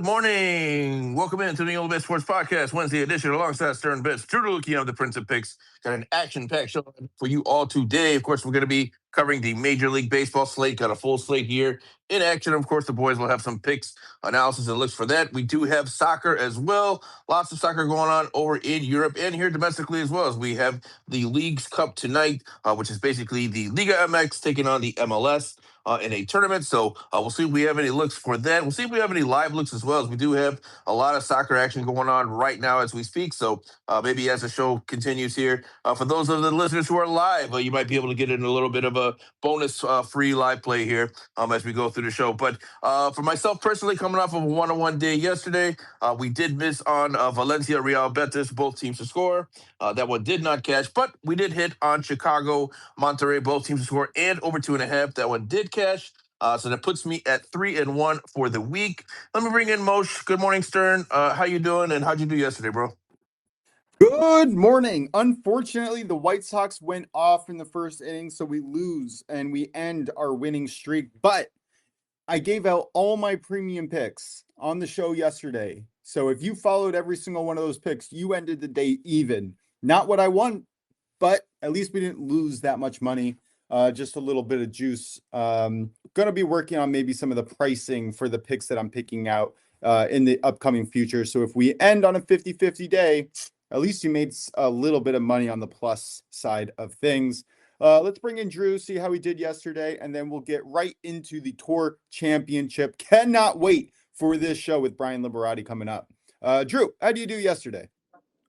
Good morning. Welcome into the OnlyBets Sports Podcast, Wednesday edition, alongside Stern Bets. Drew Lucky, I'm the Prince of Picks. Got an action-packed show for you all today. Of course, we're going to be covering the Major League Baseball slate. Got a full slate here in action. Of course, the boys will have some picks, analysis, and looks for that. We do have soccer as well. Lots of soccer going on over in Europe and here domestically as well, as we have the Leagues Cup tonight, which is basically the Liga MX taking on the MLS. In a tournament. So we'll see if we have any looks for that. We'll see if we have any live looks as well, as we do have a lot of soccer action going on right now as we speak. So maybe as the show continues here, for those of the listeners who are live, you might be able to get in a little bit of a bonus free live play here as we go through the show. But for myself personally, coming off of a one-on-one day yesterday, we did miss on Valencia Real Betis, both teams to score. That one did not cash, but we did hit on Chicago, Monterrey, both teams to score, and over 2.5. That one did cash. So that puts me at 3-1 for the week. Let me bring in Moshe. Good morning, Stern. How you doing, and how'd you do yesterday, bro? Good morning. Unfortunately, the White Sox went off in the first inning, so we lose and we end our winning streak. But I gave out all my premium picks on the show yesterday. So if you followed every single one of those picks, you ended the day even. Not what I want, but at least we didn't lose that much money. Just a little bit of juice. Going to be working on maybe some of the pricing for the picks that I'm picking out in the upcoming future. So if we end on a 50-50 day, at least you made a little bit of money on the plus side of things. Let's bring in Drew, see how he did yesterday, and then we'll get right into the Tour Championship. Cannot wait for this show with Brian Liberati coming up. Drew, how do you do yesterday?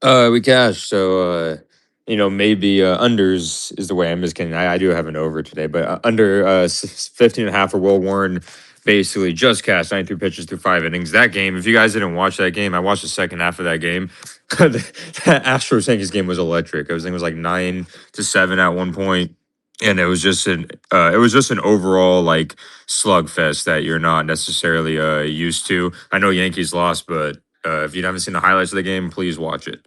We cashed, so maybe unders is the way. I'm just kidding. I do have an over today, but under 15 and a half for Will Warren. Basically, just cast 93 pitches through 5 innings. That game, if you guys didn't watch that game, I watched the second half of that game. That Astros Yankees game was electric. I think it was like 9-7 at one point, and it was just an overall like slugfest that you're not necessarily used to. I know Yankees lost, but if you haven't seen the highlights of the game, please watch it.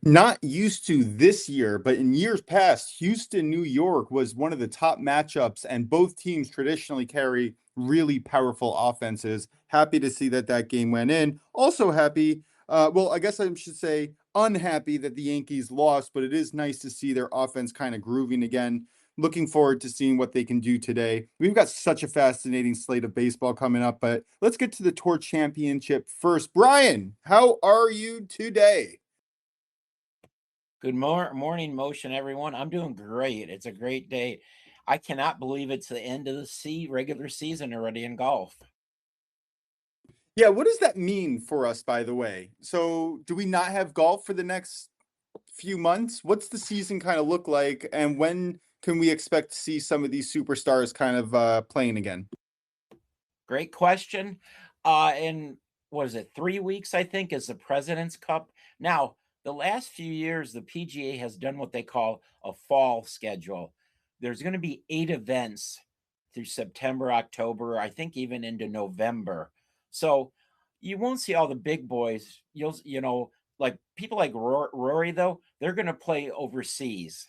Not used to this year, but in years past, Houston, New York was one of the top matchups, and both teams traditionally carry really powerful offenses. Happy to see that game went in. Also happy, well, I guess I should say unhappy that the Yankees lost, but it is nice to see their offense kind of grooving again. Looking forward to seeing what they can do today. We've got such a fascinating slate of baseball coming up, but let's get to the Tour Championship first. Brian, how are you today? Good morning, Motion, everyone. I'm doing great. It's a great day. I cannot believe it's the end of the regular season already in golf. Yeah, what does that mean for us, by the way? So do we not have golf for the next few months? What's the season kind of look like, and when can we expect to see some of these superstars kind of playing again? Great question. In, what is it, 3 weeks, I think, is the President's Cup. Now, the last few years, the PGA has done what they call a fall schedule. There's going to be 8 events through September, October, I think even into November. So you won't see all the big boys. Like people like Rory, though, they're going to play overseas.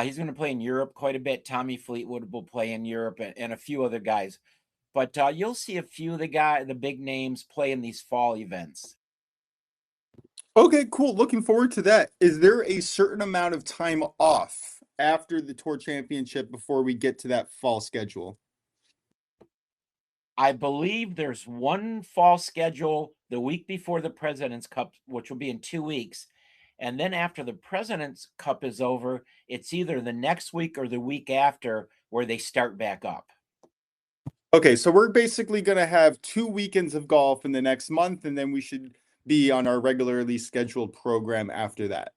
He's going to play in Europe quite a bit. Tommy Fleetwood will play in Europe and a few other guys. But you'll see a few of the big names play in these fall events. Okay, cool. Looking forward to that. Is there a certain amount of time off after the Tour Championship before we get to that fall schedule? I believe there's one fall schedule the week before the President's Cup, which will be in 2 weeks. And then after the President's Cup is over, it's either the next week or the week after where they start back up. Okay, so we're basically going to have 2 weekends of golf in the next month, and then we should be on our regularly scheduled program after that.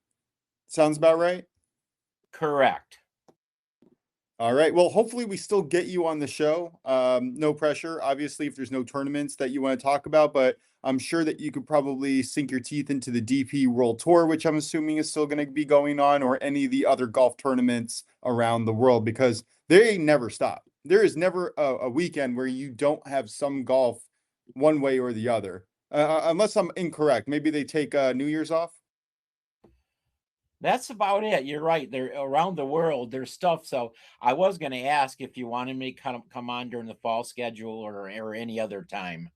Sounds about right? Correct. All right. Well, hopefully we still get you on the show. No pressure, obviously, if there's no tournaments that you want to talk about, but I'm sure that you could probably sink your teeth into the DP World Tour, which I'm assuming is still going to be going on, or any of the other golf tournaments around the world, because they never stop. There is never a weekend where you don't have some golf one way or the other, unless I'm incorrect. Maybe they take New Year's off. That's about it. You're right. They're around the world. There's stuff. So I was going to ask if you wanted me to come on during the fall schedule or any other time.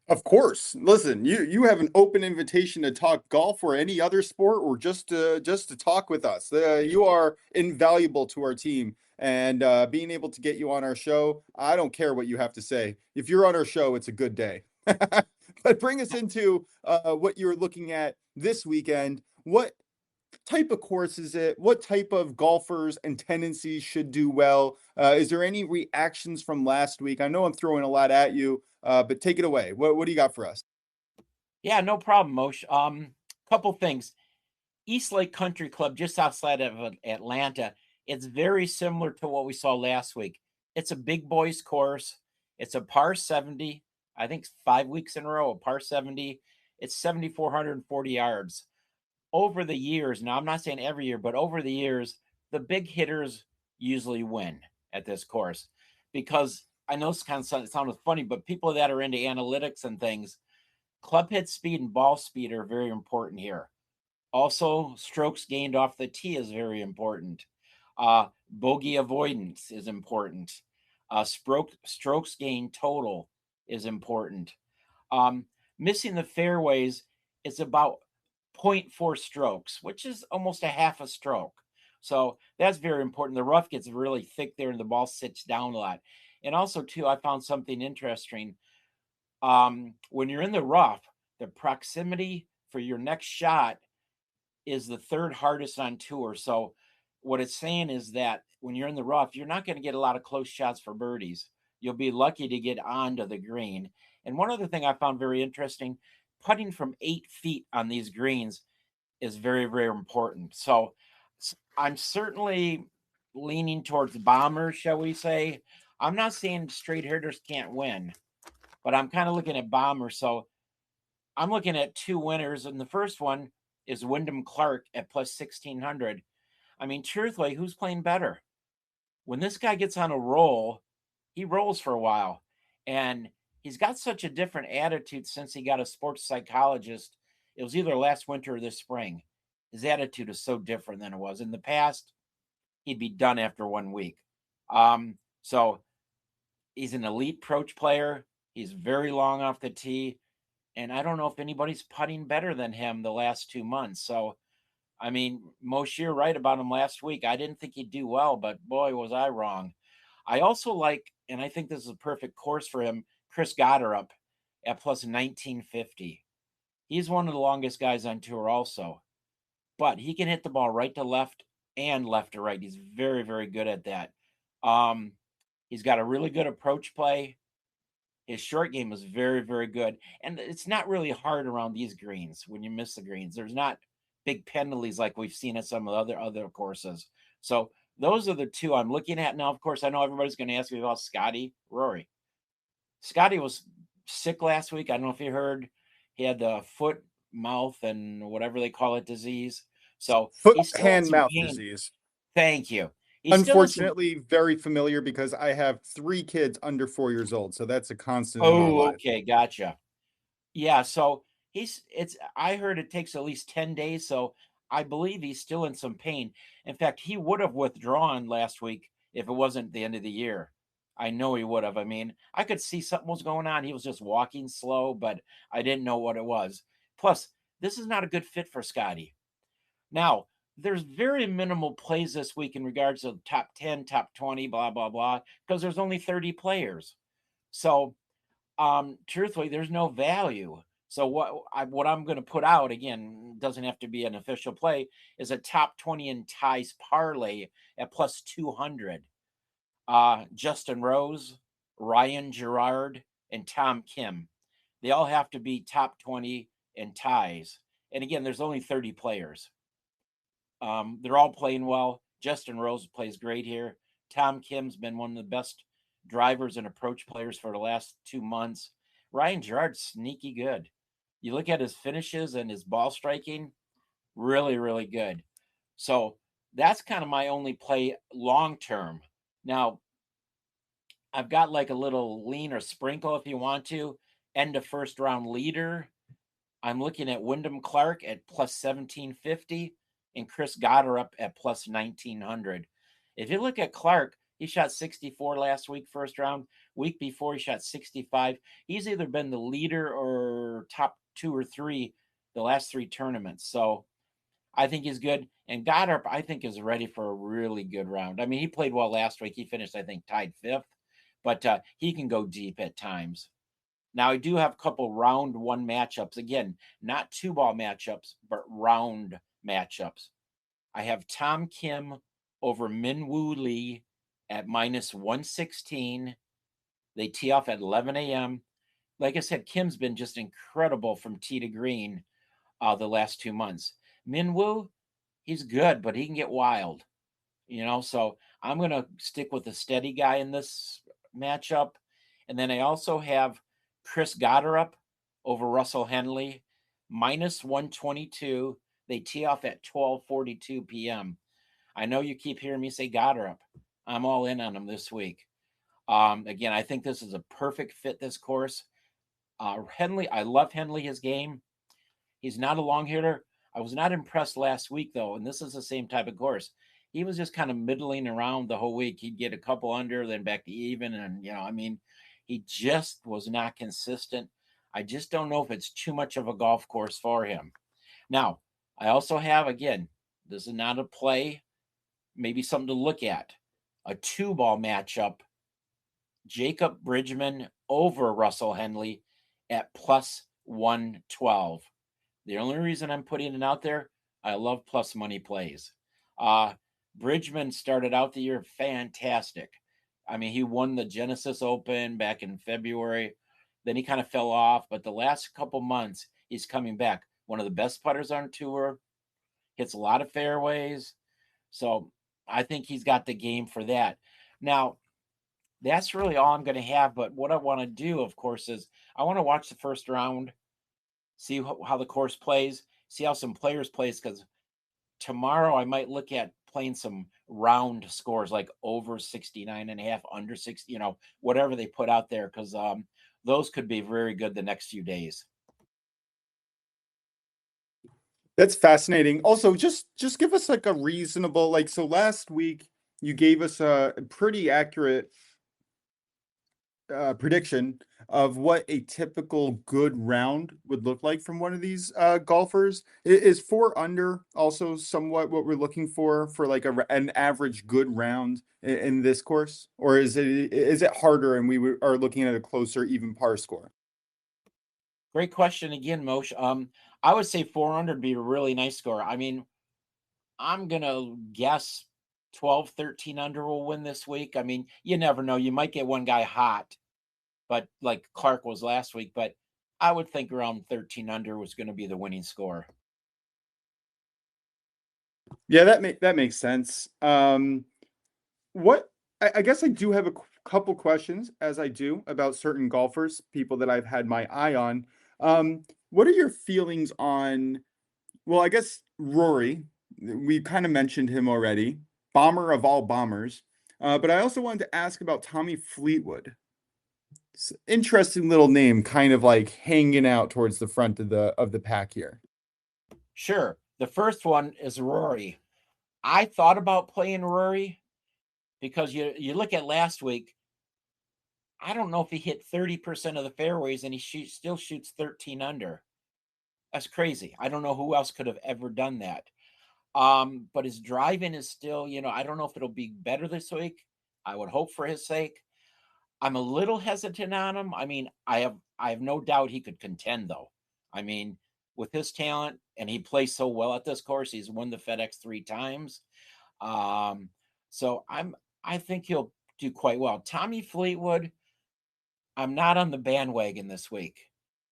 Of course. Listen, you have an open invitation to talk golf or any other sport, or just to talk with us. You are invaluable to our team, and being able to get you on our show, I don't care what you have to say. If you're on our show, it's a good day. But bring us into what you're looking at this weekend. What type of course is it? What type of golfers and tendencies should do well? Is there any reactions from last week? I know I'm throwing a lot at you, but take it away. What do you got for us? Yeah, no problem, Moshe. Couple things. East Lake Country Club, just outside of Atlanta, it's very similar to what we saw last week. It's a big boys course. It's a par 70. I think 5 weeks in a row, a par 70. It's 7,440 yards. Over the years, now I'm not saying every year, but over the years, the big hitters usually win at this course because I know this kind of sounded funny, but people that are into analytics and things, club hit speed and ball speed are very important here. Also, strokes gained off the tee is very important. Bogey avoidance is important. Strokes gained total is important. Missing the fairways is about 0.4 strokes, which is almost a half a stroke. So that's very important. The rough gets really thick there and the ball sits down a lot. And also, too, I found something interesting. When you're in the rough, the proximity for your next shot is the third hardest on tour. So what it's saying is that when you're in the rough, you're not going to get a lot of close shots for birdies. You'll be lucky to get onto the green. And one other thing I found very interesting, putting from 8 feet on these greens is very, very important. So I'm certainly leaning towards bombers, shall we say. I'm not saying straight hitters can't win, but I'm kind of looking at bombers. So I'm looking at 2 winners, and the first one is Wyndham Clark at plus 1,600. I mean, truthfully, who's playing better? When this guy gets on a roll, he rolls for a while. And he's got such a different attitude since he got a sports psychologist. It was either last winter or this spring. His attitude is so different than it was. In the past, he'd be done after 1 week. So he's an elite approach player. He's very long off the tee. And I don't know if anybody's putting better than him the last 2 months. So, I mean, Moshe, you're right about him last week. I didn't think he'd do well, but boy, was I wrong. I also like, and I think this is a perfect course for him, Chris Gotterup at plus 1950. He's one of the longest guys on tour also, but he can hit the ball right to left and left to right. He's very, very good at that. He's got a really good approach play. His short game is very, very good. And it's not really hard around these greens when you miss the greens. There's not big penalties like we've seen at some of the other courses. So those are the 2 I'm looking at now. Of course, I know everybody's going to ask me about Scotty Rory. Scotty was sick last week. I don't know if you heard. He had the foot, mouth, and whatever they call it disease. So Foot, he's still in hand, some mouth pain. disease. Thank you. He's still in some. Unfortunately, very familiar because I have 3 kids under 4 years old, so that's a constant in our Oh, life. okay, gotcha. Yeah, so I heard it takes at least 10 days, so I believe he's still in some pain. In fact, he would have withdrawn last week if it wasn't the end of the year. I know he would have. I mean, I could see something was going on. He was just walking slow, but I didn't know what it was. Plus, this is not a good fit for Scotty. Now, there's very minimal plays this week in regards to top 10, top 20, blah, blah, blah, because there's only 30 players. So truthfully, there's no value. So what I'm going to put out, again, doesn't have to be an official play, is a top 20 in ties parlay at plus 200. Justin Rose, Ryan Gerard, and Tom Kim. They all have to be top 20 in ties. And again, there's only 30 players. They're all playing well. Justin Rose plays great here. Tom Kim's been one of the best drivers and approach players for the last 2 months. Ryan Gerard's sneaky good. You look at his finishes and his ball striking, really, really good. So that's kind of my only play long term. Now, I've got like a little lean or sprinkle if you want to. End of first round leader. I'm looking at Wyndham Clark at plus 1750. and Chris Goddard at plus 1,900. If you look at Clark, he shot 64 last week, first round. Week before, he shot 65. He's either been the leader or top 2 or 3 the last 3 tournaments. So I think he's good. And Goddard, I think, is ready for a really good round. I mean, he played well last week. He finished, I think, tied 5th. But he can go deep at times. Now, I do have a couple round 1 matchups. Again, not 2-ball matchups, but round matchups. I have Tom Kim over Min-Woo Lee at minus 116. They tee off at 11 a.m. Like I said, Kim's been just incredible from tee to green the last 2 months. Min-Woo, he's good, but he can get wild. So I'm going to stick with the steady guy in this matchup. And then I also have Chris Goddard over Russell Henley, minus 122. They tee off at 12:42 p.m. I know you keep hearing me say Goddard. I'm all in on him this week. Again, I think this is a perfect fit, this course. Henley, I love Henley, his game. He's not a long hitter. I was not impressed last week, though, and this is the same type of course. He was just kind of middling around the whole week. He'd get a couple under, then back to even. And, he just was not consistent. I just don't know if it's too much of a golf course for him. Now, I also have, again, this is not a play, maybe something to look at, a 2-ball matchup, Jacob Bridgman over Russell Henley at plus 112. The only reason I'm putting it out there, I love plus money plays. Bridgman started out the year fantastic. I mean, he won the Genesis Open back in February. Then he kind of fell off, but the last couple months, he's coming back. One of the best putters on tour, hits a lot of fairways. So I think he's got the game for that. Now, that's really all I'm going to have. But what I want to do, of course, is I want to watch the first round, see how the course plays, see how some players plays, because tomorrow I might look at playing some round scores like over 69.5, under 60, whatever they put out there, because those could be very good the next few days. That's fascinating. Also, just give us like a reasonable, so last week you gave us a pretty accurate prediction of what a typical good round would look like from one of these golfers. Is 4 under also somewhat what we're looking for like an average good round in this course, or is it harder and we are looking at a closer even par score? Great question again, Moshe. I would say 4 under would be a really nice score. I mean, I'm gonna guess 12, 13 under will win this week. I mean, you never know. You might get one guy hot, but like Clark was last week. But I would think around 13 under was going to be the winning score. Yeah, that makes sense. What I guess I do have a couple questions, as I do, about certain golfers, people that I've had my eye on. What are your feelings on, well, I guess Rory, we kind of mentioned him already, bomber of all bombers. But I also wanted to ask about Tommy Fleetwood. It's an interesting little name, kind of like hanging out towards the front of the pack here. Sure. The first one is Rory. I thought about playing Rory because you look at last week, I don't know if he hit 30% of the fairways and he still shoots 13 under. That's crazy. I don't know who else could have ever done that. But his driving is still, I don't know if it'll be better this week. I would hope for his sake. I'm a little hesitant on him. I mean, I have no doubt he could contend, though. I mean, with his talent, and he plays so well at this course, he's won the FedEx 3 times. So I think he'll do quite well. Tommy Fleetwood, I'm not on the bandwagon this week.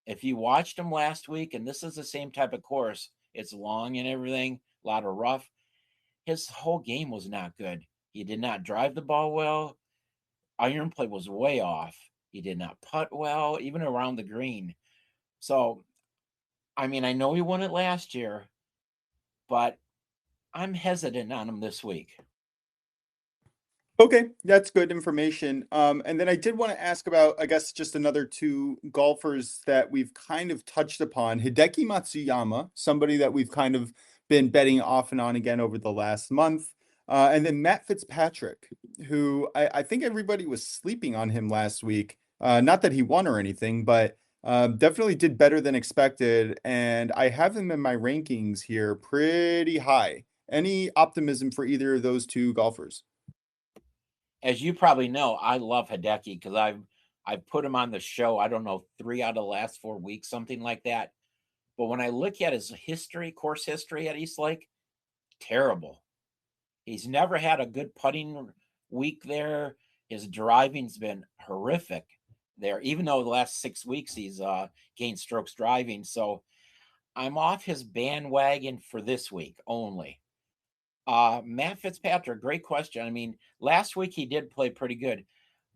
If you watched him last week, and this is the same type of course, it's long and everything, a lot of rough. His whole game was not good. He did not drive the ball well. Iron play was way off. He did not putt well, even around the green. So, I mean, I know he won it last year, but I'm hesitant on him this week. Okay, that's good information. And then I did want to ask about, I guess, just another 2 golfers that we've kind of touched upon. Hideki Matsuyama, somebody that we've kind of been betting off and on again over the last month. And then Matt Fitzpatrick, who I think everybody was sleeping on him last week. Not that he won or anything, but definitely did better than expected. And I have him in my rankings here pretty high. Any optimism for either of those two golfers? As you probably know, I love Hideki because I've put him on the show, I don't know, 3 out of the last 4 weeks, something like that. But when I look at his history, course history at East Lake, terrible. He's never had a good putting week there. His driving's been horrific there, even though the last 6 weeks he's gained strokes driving. So I'm off his bandwagon for this week only. Matt Fitzpatrick, great question. I mean, last week he did play pretty good.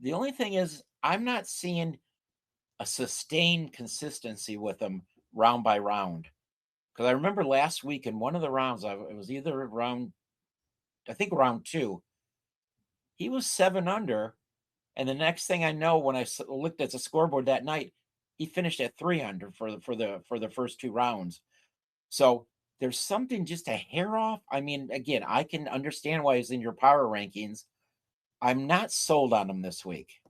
The only thing is, I'm not seeing a sustained consistency with him round by round. Because I remember last week in one of the rounds, it was either round, I think round 2, he was 7 under. And the next thing I know, when I looked at the scoreboard that night, he finished at 3 under for the first 2 rounds. So there's something just a hair off. I mean, again, I can understand why he's in your power rankings. I'm not sold on him this week.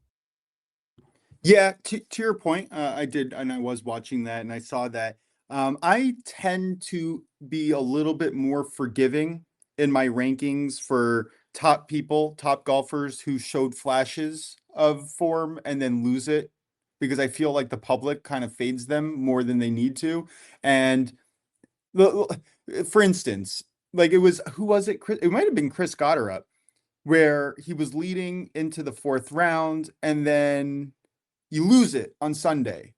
Yeah, to your point, I did, and I was watching that, and I saw that. I tend to be a little bit more forgiving in my rankings for top people, top golfers who showed flashes of form and then lose it, because I feel like the public kind of fades them more than they need to. And for instance, like who was it? It might have been Chris Gotterup, where he was leading into the 4th round and then you lose it on Sunday.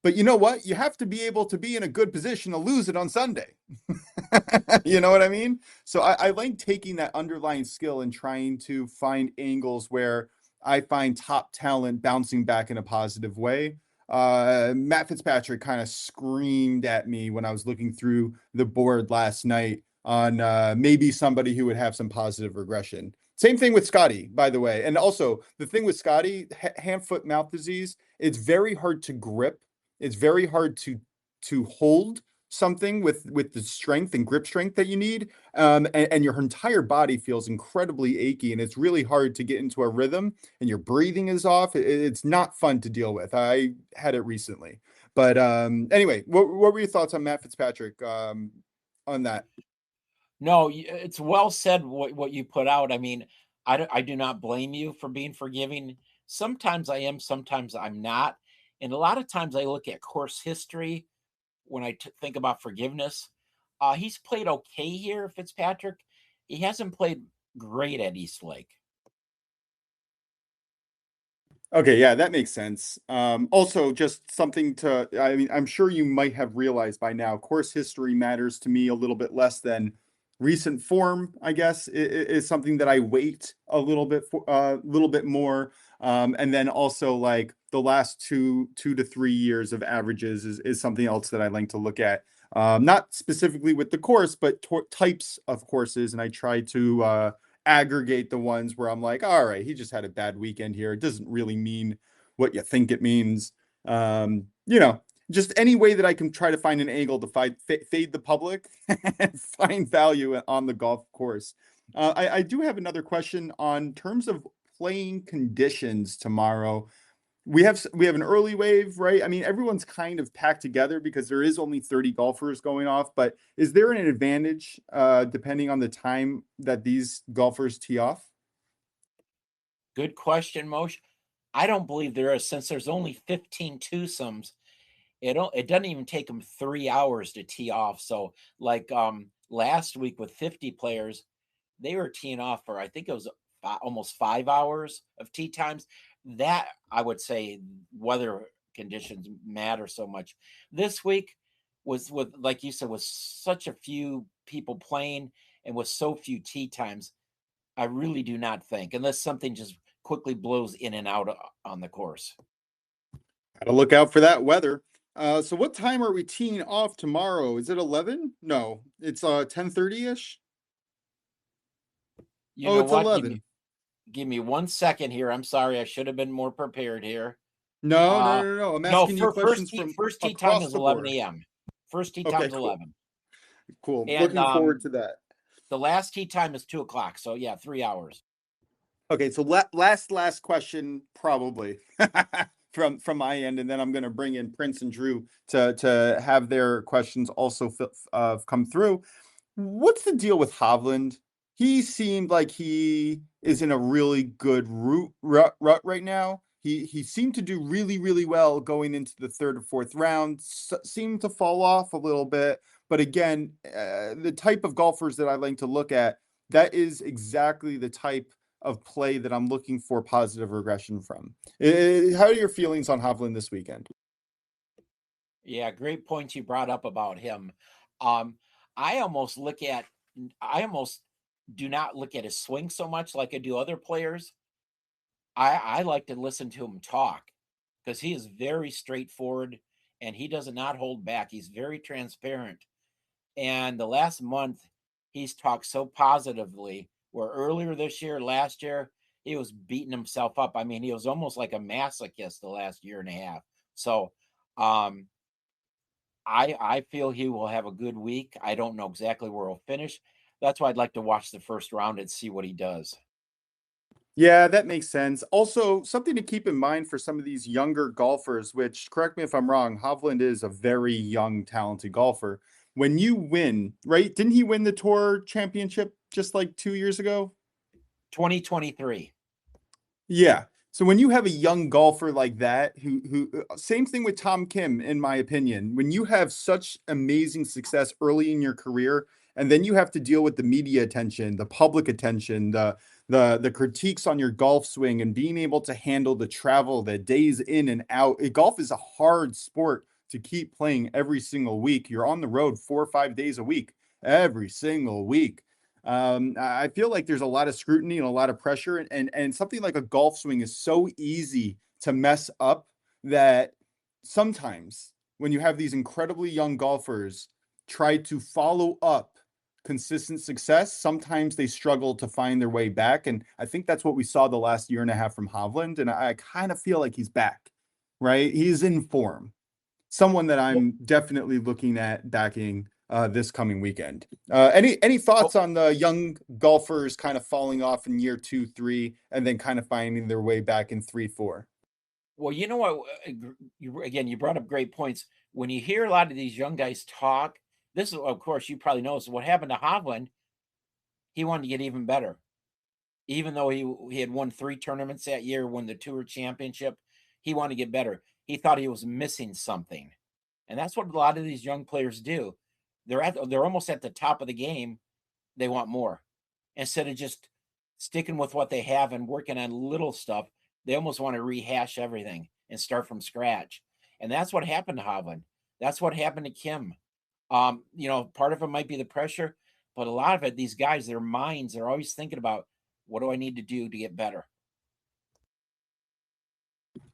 But you know what? You have to be able to be in a good position to lose it on Sunday. You know what I mean? So I like taking that underlying skill and trying to find angles where I find top talent bouncing back in a positive way. Matt Fitzpatrick kind of screamed at me when I was looking through the board last night on maybe somebody who would have some positive regression. Same thing with Scotty, by the way. And also the thing with Scotty, hand, foot, mouth disease, it's very hard to grip. It's very hard to hold something with the strength and grip strength that you need. And your entire body feels incredibly achy, and it's really hard to get into a rhythm, and your breathing is off. It's not fun to deal with. I had it recently. But anyway, what were your thoughts on Matt Fitzpatrick on that? No, it's well said what you put out. I mean, I do not blame you for being forgiving. Sometimes I am, sometimes I'm not. And a lot of times I look at course history when I think about forgiveness. He's played okay here, Fitzpatrick. He hasn't played great at East Lake. Okay, yeah, that makes sense. Also, just something I mean, I'm sure you might have realized by now, course history matters to me a little bit less than recent form, I guess, is something that I weight a little bit for a little bit more. And then also like the last 2 to 3 years of averages is something else that I like to look at. Not specifically with the course, but types of courses. And I try to aggregate the ones where I'm like, all right, he just had a bad weekend here. It doesn't really mean what you think it means. You know, just any way that I can try to find an angle to fade the public and find value on the golf course. I do have another question on terms of playing conditions tomorrow. We have an early wave, right? I mean, everyone's kind of packed together because there is only 30 golfers going off, but is there an advantage depending on the time that these golfers tee off? Good question, Moshe. I don't believe there is, since there's only 15 twosomes. It doesn't even take them 3 hours to tee off. So like last week with 50 players, they were teeing off for, I think it was almost 5 hours of tee times. That, I would say, weather conditions matter so much. This week was, with, like you said, with such a few people playing and with so few tee times, I really do not think, unless something just quickly blows in and out on the course. Gotta look out for that weather. So what time are we teeing off tomorrow? Is it 11? No, it's 10:30-ish. You Oh, know it's what? 11. Give me 1 second here. I'm sorry. I should have been more prepared here. No. I'm No, asking you questions from first tee time across is the 11 board. a.m. First tee Okay, time's cool. 11. Cool. And Looking forward to that. the last tee time is 2:00. So yeah, 3 hours. Okay, so last question probably from my end, and then I'm going to bring in Prince and Drew to have their questions also come through. What's the deal with Hovland? He seemed like he is in a really good rut right now. He seemed to do really well going into the third or fourth round. Seemed to fall off a little bit, but again, the type of golfers that I like to look at, that is exactly the type of play that I'm looking for positive regression from. How are your feelings on Hovland this weekend? Yeah, great points you brought up about him. I almost do not look at his swing so much like I do other players. I like to listen to him talk because he is very straightforward and he does not hold back. He's very transparent. And the last month, he's talked so positively, where earlier this year, last year, he was beating himself up. I mean, he was almost like a masochist the last year and a half. So um, I feel he will have a good week. I don't know exactly where he'll finish. That's why I'd like to watch the first round and see what he does. Yeah, that makes sense. Also, something to keep in mind for some of these younger golfers, which, correct me if I'm wrong, Hovland is a very young, talented golfer. When you win, right? Didn't he win the tour championship just like 2 years ago? 2023. Yeah. So when you have a young golfer like that, who same thing with Tom Kim, in my opinion, when you have such amazing success early in your career, and then you have to deal with the media attention, the public attention, the critiques on your golf swing, and being able to handle the travel, the days in and out. Golf is a hard sport to keep playing every single week. You're on the road 4 or 5 days a week, every single week. I feel like there's a lot of scrutiny and a lot of pressure, and something like a golf swing is so easy to mess up that sometimes when you have these incredibly young golfers try to follow up consistent success, sometimes they struggle to find their way back. And I think that's what we saw the last year and a half from Hovland. And I kind of feel like he's back, right? He's in form. Someone that I'm definitely looking at backing this coming weekend. Any thoughts on the young golfers kind of falling off in year 2, 3, and then kind of finding their way back in 3, 4? Well, you know what? You brought up great points. When you hear a lot of these young guys talk, this is, of course, you probably know. So what happened to Hovland? He wanted to get even better, even though he had won 3 tournaments that year, won the tour championship. He wanted to get better. He thought he was missing something, and that's what a lot of these young players do. They're almost at the top of the game. They want more instead of just sticking with what they have and working on little stuff. They almost want to rehash everything and start from scratch. And that's what happened to Hovland. That's what happened to Kim. Part of it might be the pressure, but a lot of it, these guys, their minds are always thinking about what do I need to do to get better.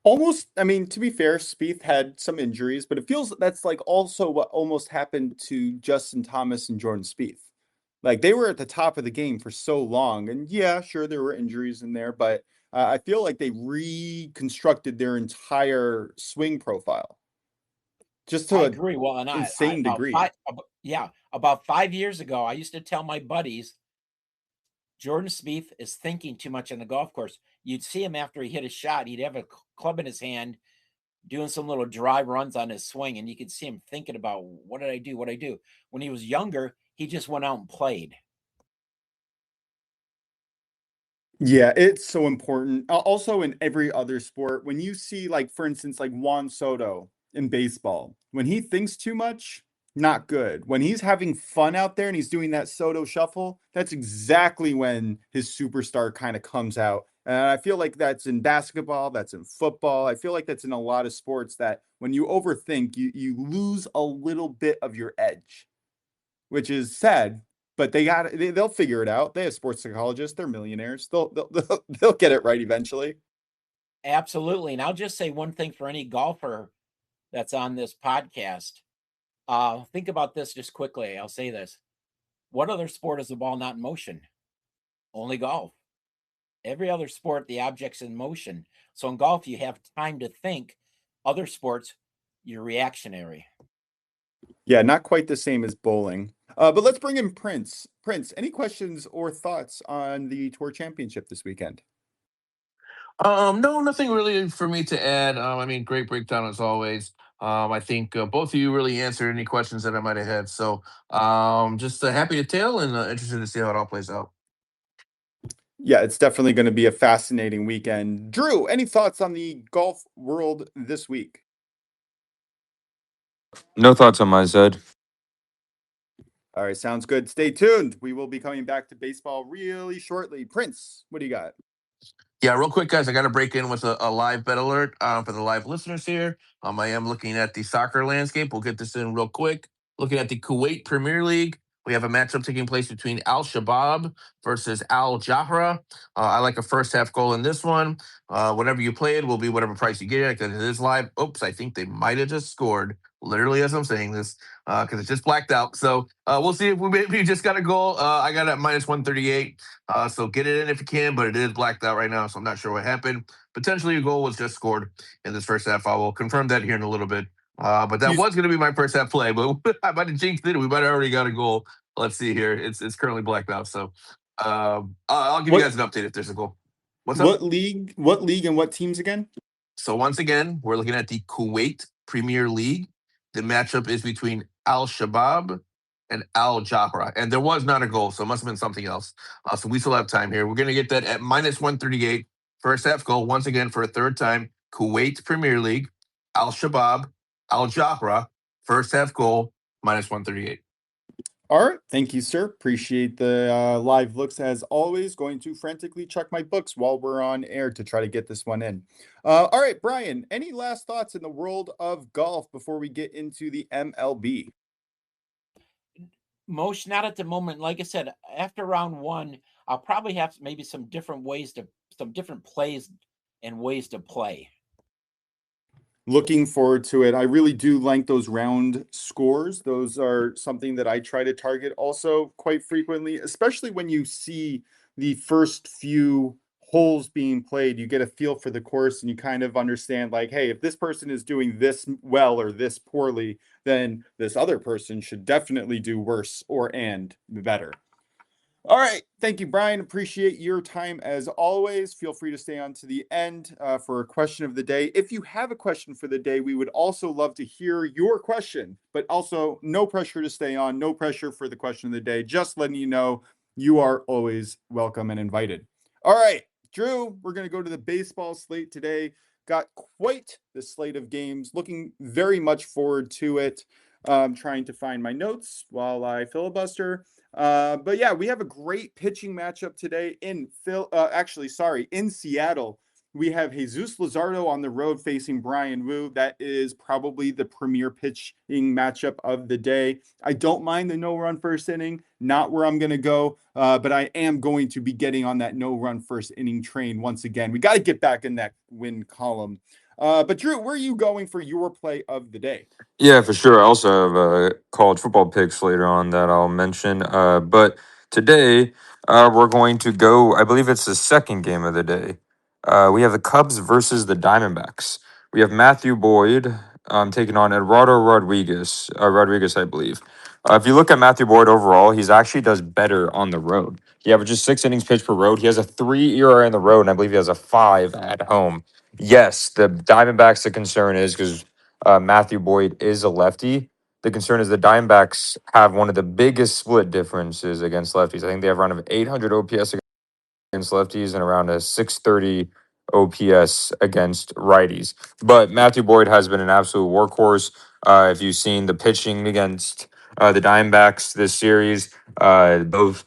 Almost, I mean, to be fair, Spieth had some injuries, but it feels that's like also what almost happened to Justin Thomas and Jordan Spieth. Like they were at the top of the game for so long, and yeah, sure there were injuries in there, but I feel like they reconstructed their entire swing profile just to I an agree. Well, and I insane degree. about 5 years ago, I used to tell my buddies Jordan Spieth is thinking too much on the golf course. You'd see him after he hit a shot, he'd have a club in his hand, doing some little dry runs on his swing, and you could see him thinking about what did I do? What did I do? When he was younger, he just went out and played. Yeah, it's so important. Also, in every other sport, when you see, like, for instance, like Juan Soto in baseball, when he thinks too much, not good. When he's having fun out there and he's doing that Soto shuffle, that's exactly when his superstar kind of comes out. And I feel like that's in basketball, that's in football. I feel like that's in a lot of sports that when you overthink, you lose a little bit of your edge, which is sad, but they'll figure it out. They have sports psychologists. They're millionaires. They'll get it right eventually. Absolutely. And I'll just say one thing for any golfer that's on this podcast. Think about this just quickly. I'll say this. What other sport is the ball not in motion? Only golf. Every other sport, the object's in motion. So in golf, you have time to think. Other sports, you're reactionary. Yeah, not quite the same as bowling. But let's bring in Prince. Prince, any questions or thoughts on the Tour Championship this weekend? No, nothing really for me to add. I mean, great breakdown as always. I think both of you really answered any questions that I might have had. So, just happy to tell and interested to see how it all plays out. Yeah, it's definitely going to be a fascinating weekend. Drew, any thoughts on the golf world this week? No thoughts on my side. All right, sounds good. Stay tuned. We will be coming back to baseball really shortly. Prince, what do you got? Yeah, real quick, guys, I got to break in with a live bet alert for the live listeners here. I am looking at the soccer landscape. We'll get this in real quick. Looking at the Kuwait Premier League, we have a matchup taking place between Al Shabab versus Al Jahra. I like a first half goal in this one. Whatever you play it will be whatever price you get it because it is live. Oops, I think they might have just scored literally as I'm saying this because it's just blacked out. So we'll see if we maybe just got a goal. I got it at minus 138. So get it in if you can, but it is blacked out right now, so I'm not sure what happened. Potentially a goal was just scored in this first half. I will confirm that here in a little bit. But that You, was going to be my first half play, but I might have jinxed it. We might have already got a goal. Let's see here. It's currently blacked out, so I'll give you what guys an update if there's a goal. What's up? what league and what teams again? So once again, we're looking at the Kuwait Premier League. The matchup is between Al Shabab and Al Jahra. And there was not a goal, so it must have been something else. So we still have time here. We're going to get that at minus 138. First half goal, once again, for a third time. Kuwait Premier League, Al Shabab, Al Jahra. First half goal, minus 138. All right, thank you, sir. Appreciate the live looks as always. Going to frantically check my books while we're on air to try to get this one in. All right, Brian, any last thoughts in the world of golf before we get into the MLB? Most not at the moment. Like I said, after round one, I'll probably have maybe some different plays and ways to play. Looking forward to it. I really do like those round scores. Those are something that I try to target also quite frequently, especially when you see the first few holes being played. You get a feel for the course and you kind of understand, like, hey, if this person is doing this well or this poorly, then this other person should definitely do worse and better. All right. Thank you, Brian. Appreciate your time as always. Feel free to stay on to the end for a question of the day. If you have a question for the day, we would also love to hear your question, but also no pressure to stay on, no pressure for the question of the day. Just letting you know you are always welcome and invited. All right, Drew, we're going to go to the baseball slate today. Got quite the slate of games. Looking very much forward to it. Trying to find my notes while I filibuster. But yeah, we have a great pitching matchup today in in Seattle. We have Jesus Luzardo on the road facing Brian Wu. That is probably the premier pitching matchup of the day. I don't mind the no-run first inning, not where I'm going to go, but I am going to be getting on that no-run first inning train once again. We got to get back in that win column. But Drew, where are you going for your play of the day? Yeah, for sure. I also have college football picks later on that I'll mention. But today we're going to go. I believe it's the second game of the day. We have the Cubs versus the Diamondbacks. We have Matthew Boyd taking on Eduardo Rodriguez. Rodriguez, I believe. If you look at Matthew Boyd overall, he's actually does better on the road. He averages 6 innings pitched per road. He has a 3 ERA on the road, and I believe he has a 5 at home. Yes, the Diamondbacks. The concern is because Matthew Boyd is a lefty. The concern is the Diamondbacks have one of the biggest split differences against lefties. I think they have around 800 OPS against lefties and around a 630 OPS against righties. But Matthew Boyd has been an absolute workhorse. If you've seen the pitching against the Diamondbacks this series, both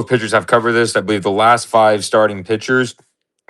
pitchers have covered this. I believe the last 5 starting pitchers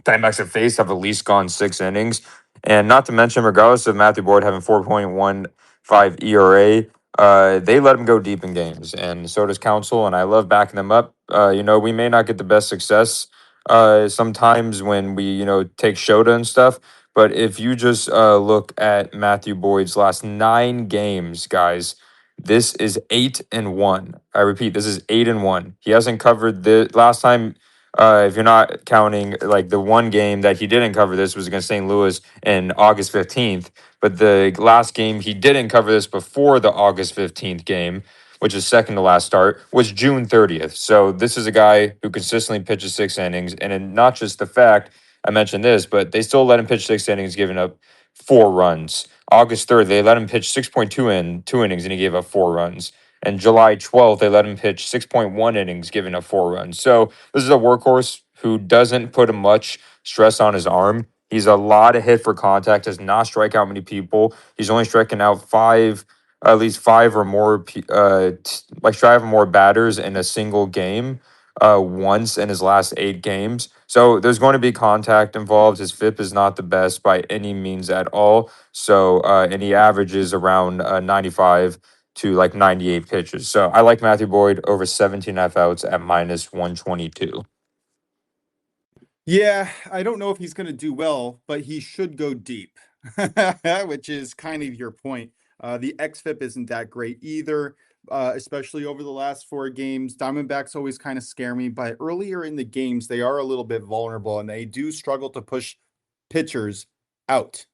Diamondbacks have faced have at least gone 6 innings. And not to mention, regardless of Matthew Boyd having 4.15 ERA, they let him go deep in games. And so does Council, and I love backing them up. We may not get the best success sometimes when we, take Shota and stuff. But if you just look at Matthew Boyd's last 9 games, guys, this is 8-1. I repeat, this is 8-1. He hasn't covered the last time If you're not counting like the one game that he didn't cover, this was against St. Louis in August 15th. But the last game he didn't cover this before the August 15th game, which is second to last start, was June 30th. So this is a guy who consistently pitches 6 innings. Not just the fact I mentioned this, but they still let him pitch 6 innings, giving up 4 runs. August 3rd, they let him pitch 6.2 in 2 innings, and he gave up 4 runs. And July 12th, they let him pitch 6.1 innings, giving up 4 runs. So this is a workhorse who doesn't put much stress on his arm. He's a lot of hit for contact, does not strike out many people. He's only striking out at least five or more, like 5 or more batters in a single game once in his last 8 games. So there's going to be contact involved. His FIP is not the best by any means at all. So, and he averages around 95 to like 98 pitches. So I like Matthew Boyd over 17.5 outs at minus 122. Yeah, I don't know if he's going to do well, but he should go deep, which is kind of your point. The xFIP isn't that great either, especially over the last 4 games. Diamondbacks always kind of scare me, but earlier in the games, they are a little bit vulnerable and they do struggle to push pitchers out.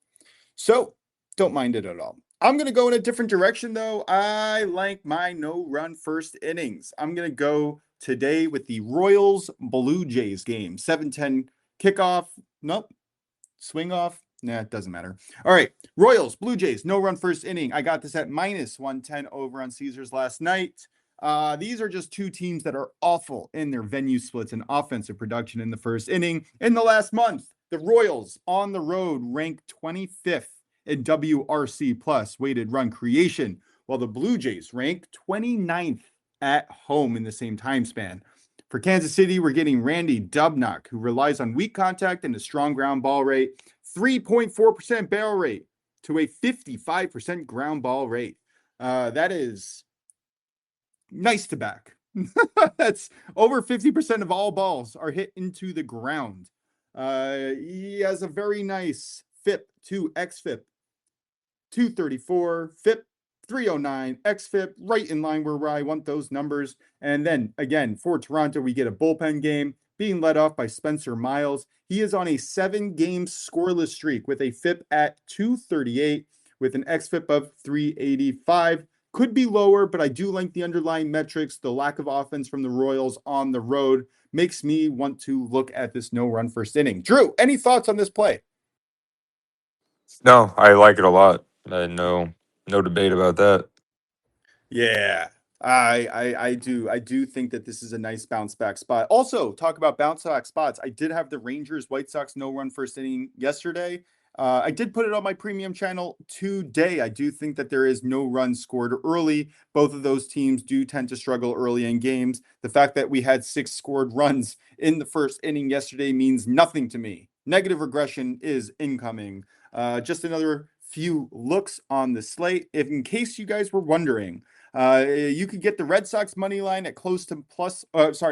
So don't mind it at all. I'm going to go in a different direction, though. I like my no-run first innings. I'm going to go today with the Royals Blue Jays game. 7:10 kickoff. Nope. Swing off. Nah, it doesn't matter. All right. Royals, Blue Jays, no-run first inning. I got this at minus 110 over on Caesars last night. These are just two teams that are awful in their venue splits and offensive production in the first inning. In the last month, the Royals on the road ranked 25th in WRC plus weighted run creation, while the Blue Jays ranked 29th at home in the same time span. For Kansas City, we're getting Randy Dubnock, who relies on weak contact and a strong ground ball rate, 3.4% barrel rate to a 55% ground ball rate. That is nice to back. That's over 50% of all balls are hit into the ground. He has a very nice FIP to xFIP, 234, FIP 309, xFIP right in line where I want those numbers. And then again, for Toronto, we get a bullpen game being led off by Spencer Miles. He is on a 7-game scoreless streak with a FIP at 238 with an xFIP of 385. Could be lower, but I do like the underlying metrics. The lack of offense from the Royals on the road makes me want to look at this no-run first inning. Drew, any thoughts on this play? No, I like it a lot. No debate about that. Yeah, I do think that this is a nice bounce back spot. Also, talk about bounce back spots. I did have the Rangers White Sox no run first inning yesterday. I did put it on my premium channel today. I do think that there is no run scored early. Both of those teams do tend to struggle early in games. The fact that we had 6 scored runs in the first inning yesterday means nothing to me. Negative regression is incoming. Just another few looks on the slate. If in case you guys were wondering, you could get the Red Sox money line at close to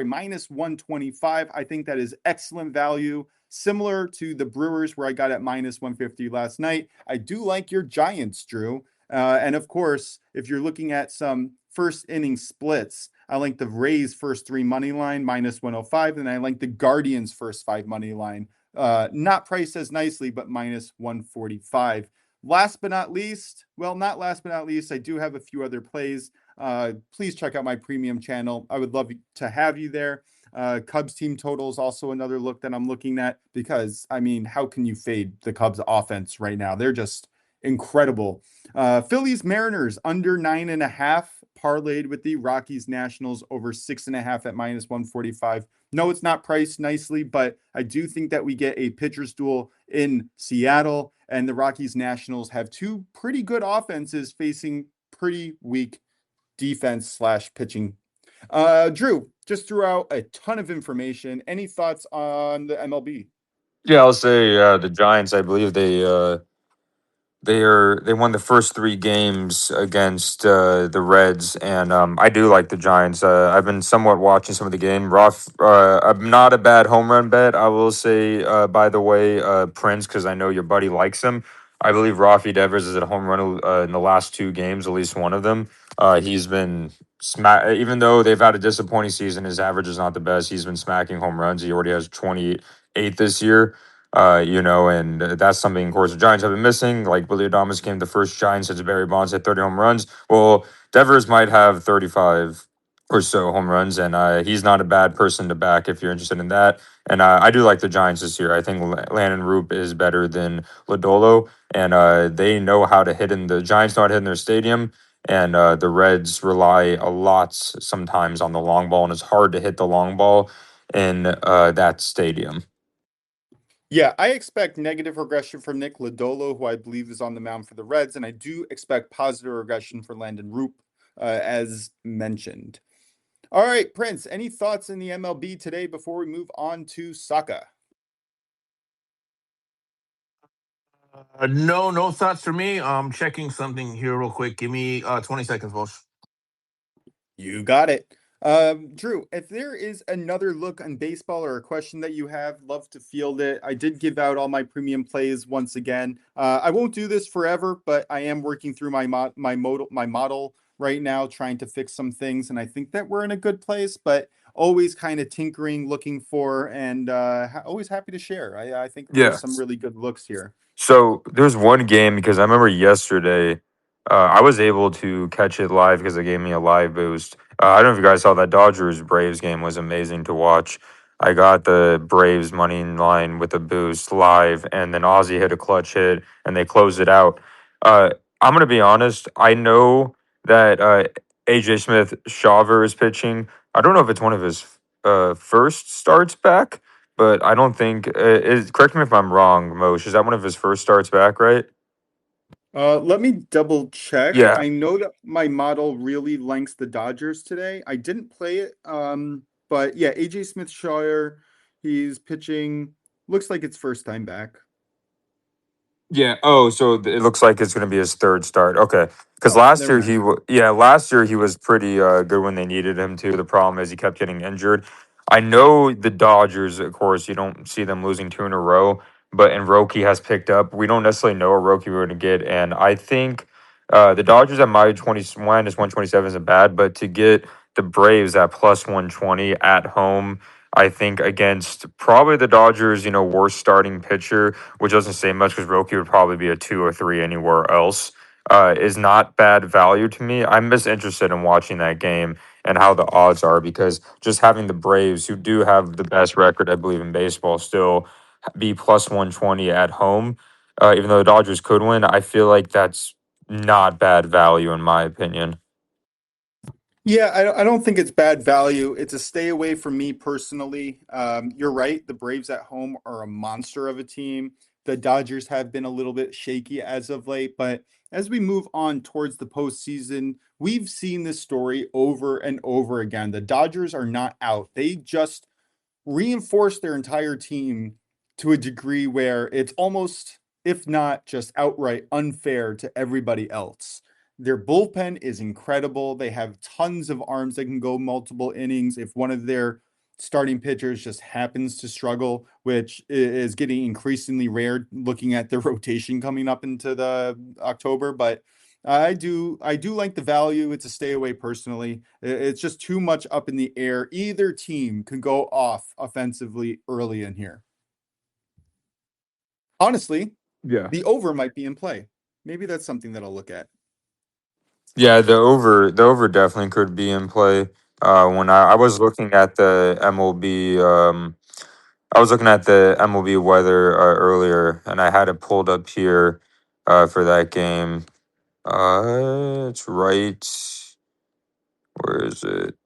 minus 125. I think that is excellent value. Similar to the Brewers, where I got at minus 150 last night. I do like your Giants, Drew. And of course, if you're looking at some first inning splits, I like the Rays first 3 money line minus 105, and I like the Guardians first 5 money line. Not priced as nicely, but minus 145. Last but not least, I do have a few other plays. Please check out my premium channel. I would love to have you there. Cubs team total is also another look that I'm looking at because, I mean, how can you fade the Cubs offense right now? They're just incredible. Phillies Mariners under 9.5 parlayed with the Rockies Nationals over 6.5 at minus 145. No, it's not priced nicely, but I do think that we get a pitcher's duel in Seattle, and the Rockies Nationals have 2 pretty good offenses facing pretty weak defense / pitching. Drew, just threw out a ton of information. Any thoughts on the MLB? Yeah, I'll say the Giants. I believe they won the first 3 games against the Reds, and I do like the Giants. I've been somewhat watching some of the game. I'm not a bad home run bet. I will say, by the way, Prince, because I know your buddy likes him. I believe Rafi Devers is at a home run in the last 2 games, at least one of them. He's been even though they've had a disappointing season, his average is not the best. He's been smacking home runs. He already has 28 this year. And that's something, of course, the Giants have been missing. Like Willie Adames became the first Giant since Barry Bonds hit 30 home runs. Well, Devers might have 35 or so home runs, and he's not a bad person to back if you're interested in that. And I do like the Giants this year. I think Landon Roop is better than Lodolo, and they know how to hit in the Giants know how to hit in their stadium. And the Reds rely a lot sometimes on the long ball, and it's hard to hit the long ball in that stadium. Yeah, I expect negative regression from Nick Lodolo, who I believe is on the mound for the Reds, and I do expect positive regression for Landon Roop, as mentioned. All right, Prince, any thoughts in the MLB today before we move on to soccer? No thoughts for me. I'm checking something here real quick. Give me 20 seconds, boss. You got it. Drew, if there is another look on baseball or a question that you have, love to field it. I did give out all my premium plays once again. I won't do this forever, but I am working through my model right now, trying to fix some things, and I think that we're in a good place. But always kind of tinkering, looking for, and always happy to share. I think there's some really good looks here. So there's one game because I remember yesterday, I was able to catch it live because it gave me a live boost. I don't know if you guys saw that Dodgers Braves game was amazing to watch. I got the Braves money in line with a boost live, and then Ozzy hit a clutch hit, and they closed it out. Uh, I'm gonna be honest. I know that AJ Smith Shawver is pitching. I don't know if it's one of his first starts back. But I don't think correct me if I'm wrong, Moshe. Is that one of his first starts back, right? Let me double check. Yeah. I know that my model really likes the Dodgers today. I didn't play it, but yeah, AJ Smith-Shire, he's pitching. Looks like it's first time back. Yeah. Oh, so it looks like it's going to be his third start. Okay. Because Oh, last never year mind. last year he was pretty good when they needed him to. The problem is he kept getting injured. I know the Dodgers, of course, you don't see them losing two in a row, but and Roki has picked up. We don't necessarily know what Roki we're going to get, and I think the Dodgers at -127 isn't bad, but to get the Braves at +120 at home, I think against probably the Dodgers, worst starting pitcher, which doesn't say much because Roki would probably be a 2 or 3 anywhere else, is not bad value to me. I'm just interested in watching that game and how the odds are because just having the Braves, who do have the best record, I believe, in baseball, still be +120 at home, even though the Dodgers could win, I feel like that's not bad value in my opinion. Yeah, I don't think it's bad value. It's a stay away from me personally. You're right. The Braves at home are a monster of a team. The Dodgers have been a little bit shaky as of late, but as we move on towards the postseason, we've seen this story over and over again. The Dodgers are not out. They just reinforce their entire team to a degree where it's almost, if not just outright unfair to everybody else. Their bullpen is incredible. They have tons of arms that can go multiple innings. If one of their starting pitchers just happens to struggle, which is getting increasingly rare looking at the rotation coming up into the October, but I do like the value. It's a stay away personally. It's just too much up in the air. Either team can go off offensively early in here. Honestly, Yeah. the over might be in play. Maybe that's something that I'll look at. Yeah, the over definitely could be in play. When I was looking at the MLB, I was looking at the MLB weather earlier, and I had it pulled up here for that game. It's right. Where is it?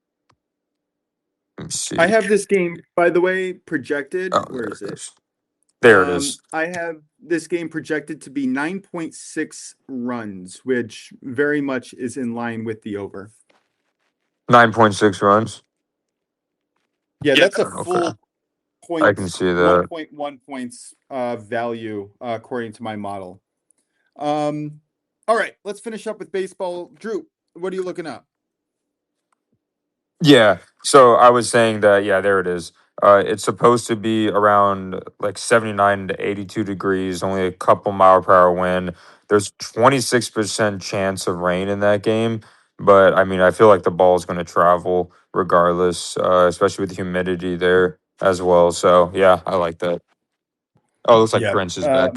Let me see. I have this game, by the way, projected. Oh, Where there is it it? goes. There it is. I have this game projected to be 9.6 runs, which very much is in line with the over. 9.6 runs. Yeah, that's a Okay, full I can points, see that. 1.1 points value according to my model. All right, let's finish up with baseball. Drew, what are you looking up? Yeah. So I was saying that, yeah, there it is. It's supposed to be around like 79 to 82 degrees, only a couple mile per hour wind. There's 26% chance of rain in that game. But I mean, I feel like the ball is going to travel regardless, especially with the humidity there as well. So yeah, I like that. Oh, it looks like Yeah. Prince is back.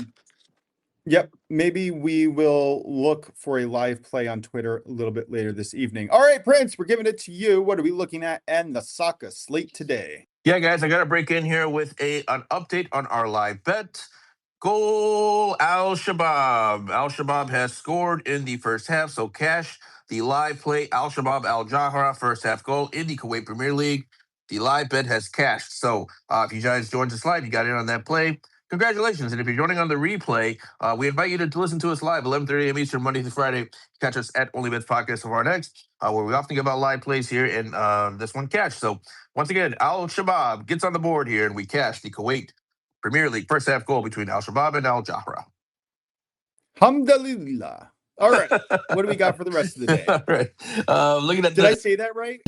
Yep. Maybe we will look for a live play on Twitter a little bit later this evening. All right, Prince, we're giving it to you. What are we looking at and the soccer slate today? Yeah, guys, I got to break in here with an update on our live bet. Goal Al Shabab. Al Shabab has scored in the first half, so cash the live play Al Shabab Al Jahra first half goal in the Kuwait Premier League. The live bet has cashed. So if you guys joined the slide, you got in on that play. Congratulations. And if you're joining on the replay, we invite you to listen to us live, 11:30 a.m. Eastern, Monday through Friday. Catch us at OnlyBets Podcast of our next, where we often give out live plays here, and this one cash. So once again, Al Shabab gets on the board here, and we cash the Kuwait Premier League first half goal between Al Shabab and Al Jahra. Hamdalillah. All right. What do we got for the rest of the day? All right. Looking at Did I say that right?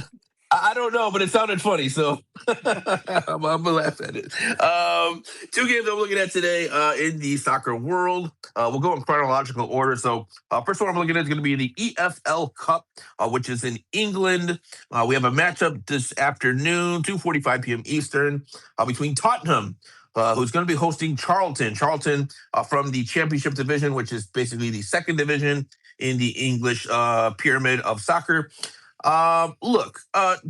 I don't know, but it sounded funny, so I'm gonna laugh at it. 2 games I'm looking at today in the soccer world. We'll go in chronological order. So first one I'm looking at is going to be the EFL Cup, which is in England. We have a matchup this afternoon, 2:45 p.m. Eastern, between Tottenham, who's going to be hosting Charlton. Charlton from the Championship Division, which is basically the second division in the English pyramid of soccer. Look,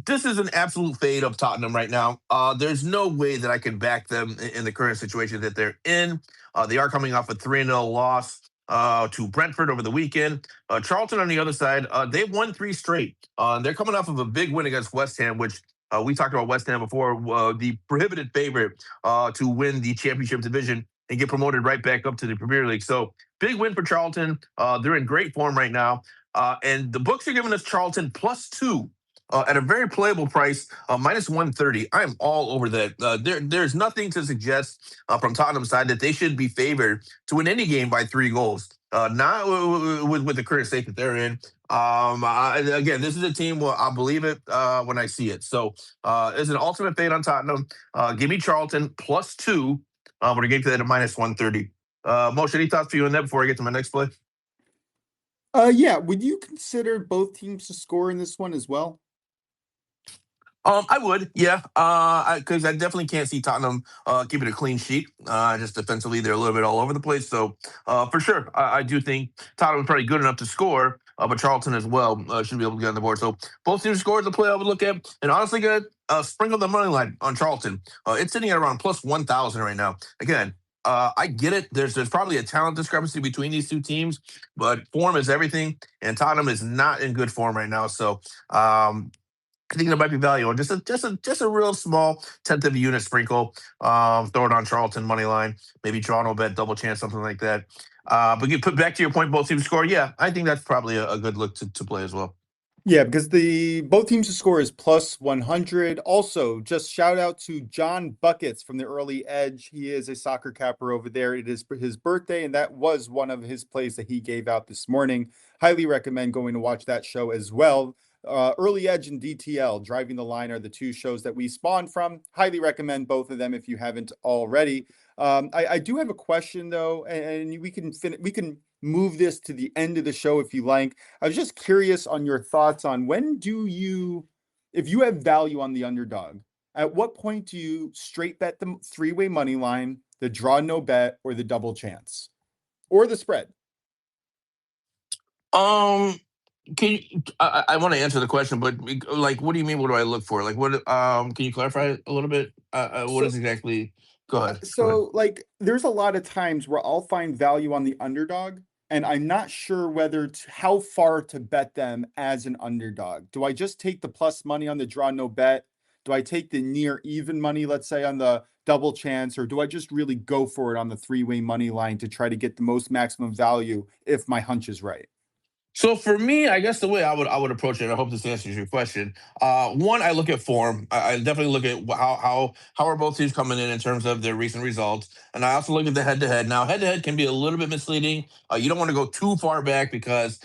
this is an absolute fade of Tottenham right now. There's no way that I can back them in the current situation that they're in. They are coming off a 3-0 loss to Brentford over the weekend. Charlton on the other side, they've won 3 straight. They're coming off of a big win against West Ham, which we talked about West Ham before, the prohibited favorite to win the championship division and get promoted right back up to the Premier League. So big win for Charlton. They're in great form right now. And the books are giving us Charlton +2 at a very playable price, -130. I am all over that. There's nothing to suggest from Tottenham's side that they should be favored to win any game by 3 goals. Not with the current state that they're in. Again, this is a team where I'll believe it when I see it. So it's an ultimate fade on Tottenham. Give me Charlton +2. We're going to get to that at -130. Moshe, any thoughts for you on that before I get to my next play? Yeah. Would you consider both teams to score in this one as well? I would, yeah, because I definitely can't see Tottenham keeping a clean sheet. Just defensively, they're a little bit all over the place. So, for sure, I do think Tottenham's probably good enough to score, but Charlton as well should be able to get on the board. So, both teams scored the play I would look at, and honestly, good. Sprinkle the money line on Charlton. It's sitting at around +1,000 right now. Again, I get it. There's probably a talent discrepancy between these 2 teams, but form is everything, and Tottenham is not in good form right now. So. I think there might be value on just a real small tenth of a unit sprinkle. Throw it on Charlton money line, maybe Toronto bet double chance, something like that. But you put back to your point, both teams score. Yeah, I think that's probably a good look to play as well. Yeah, because both teams to score is +100. Also, just shout out to John Buckets from the Early Edge. He is a soccer capper over there. It is his birthday, and that was one of his plays that he gave out this morning. Highly recommend going to watch that show as well. Early Edge and DTL, Driving the Line, are the 2 shows that we spawned from. Highly recommend both of them if you haven't already. I do have a question though, and we can move this to the end of the show if you like. I was just curious on your thoughts on if you have value on the underdog, at what point do you straight bet the 3-way money line, the draw no bet, or the double chance, or the spread? I want to answer the question, but like, what do you mean? What do I look for? Like, what? Can you clarify a little bit? What So, is exactly? Go ahead. Go ahead. so like, there's a lot of times where I'll find value on the underdog, and I'm not sure how far to bet them as an underdog. Do I just take the plus money on the draw no bet? Do I take the near even money, let's say, on the double chance, or do I just really go for it on the 3-way money line to try to get the most maximum value if my hunch is right? So for me, I guess the way I would approach it, I hope this answers your question. One, I look at form. I definitely look at how are both teams coming in terms of their recent results, and I also look at the head to head. Now, head to head can be a little bit misleading. You don't want to go too far back because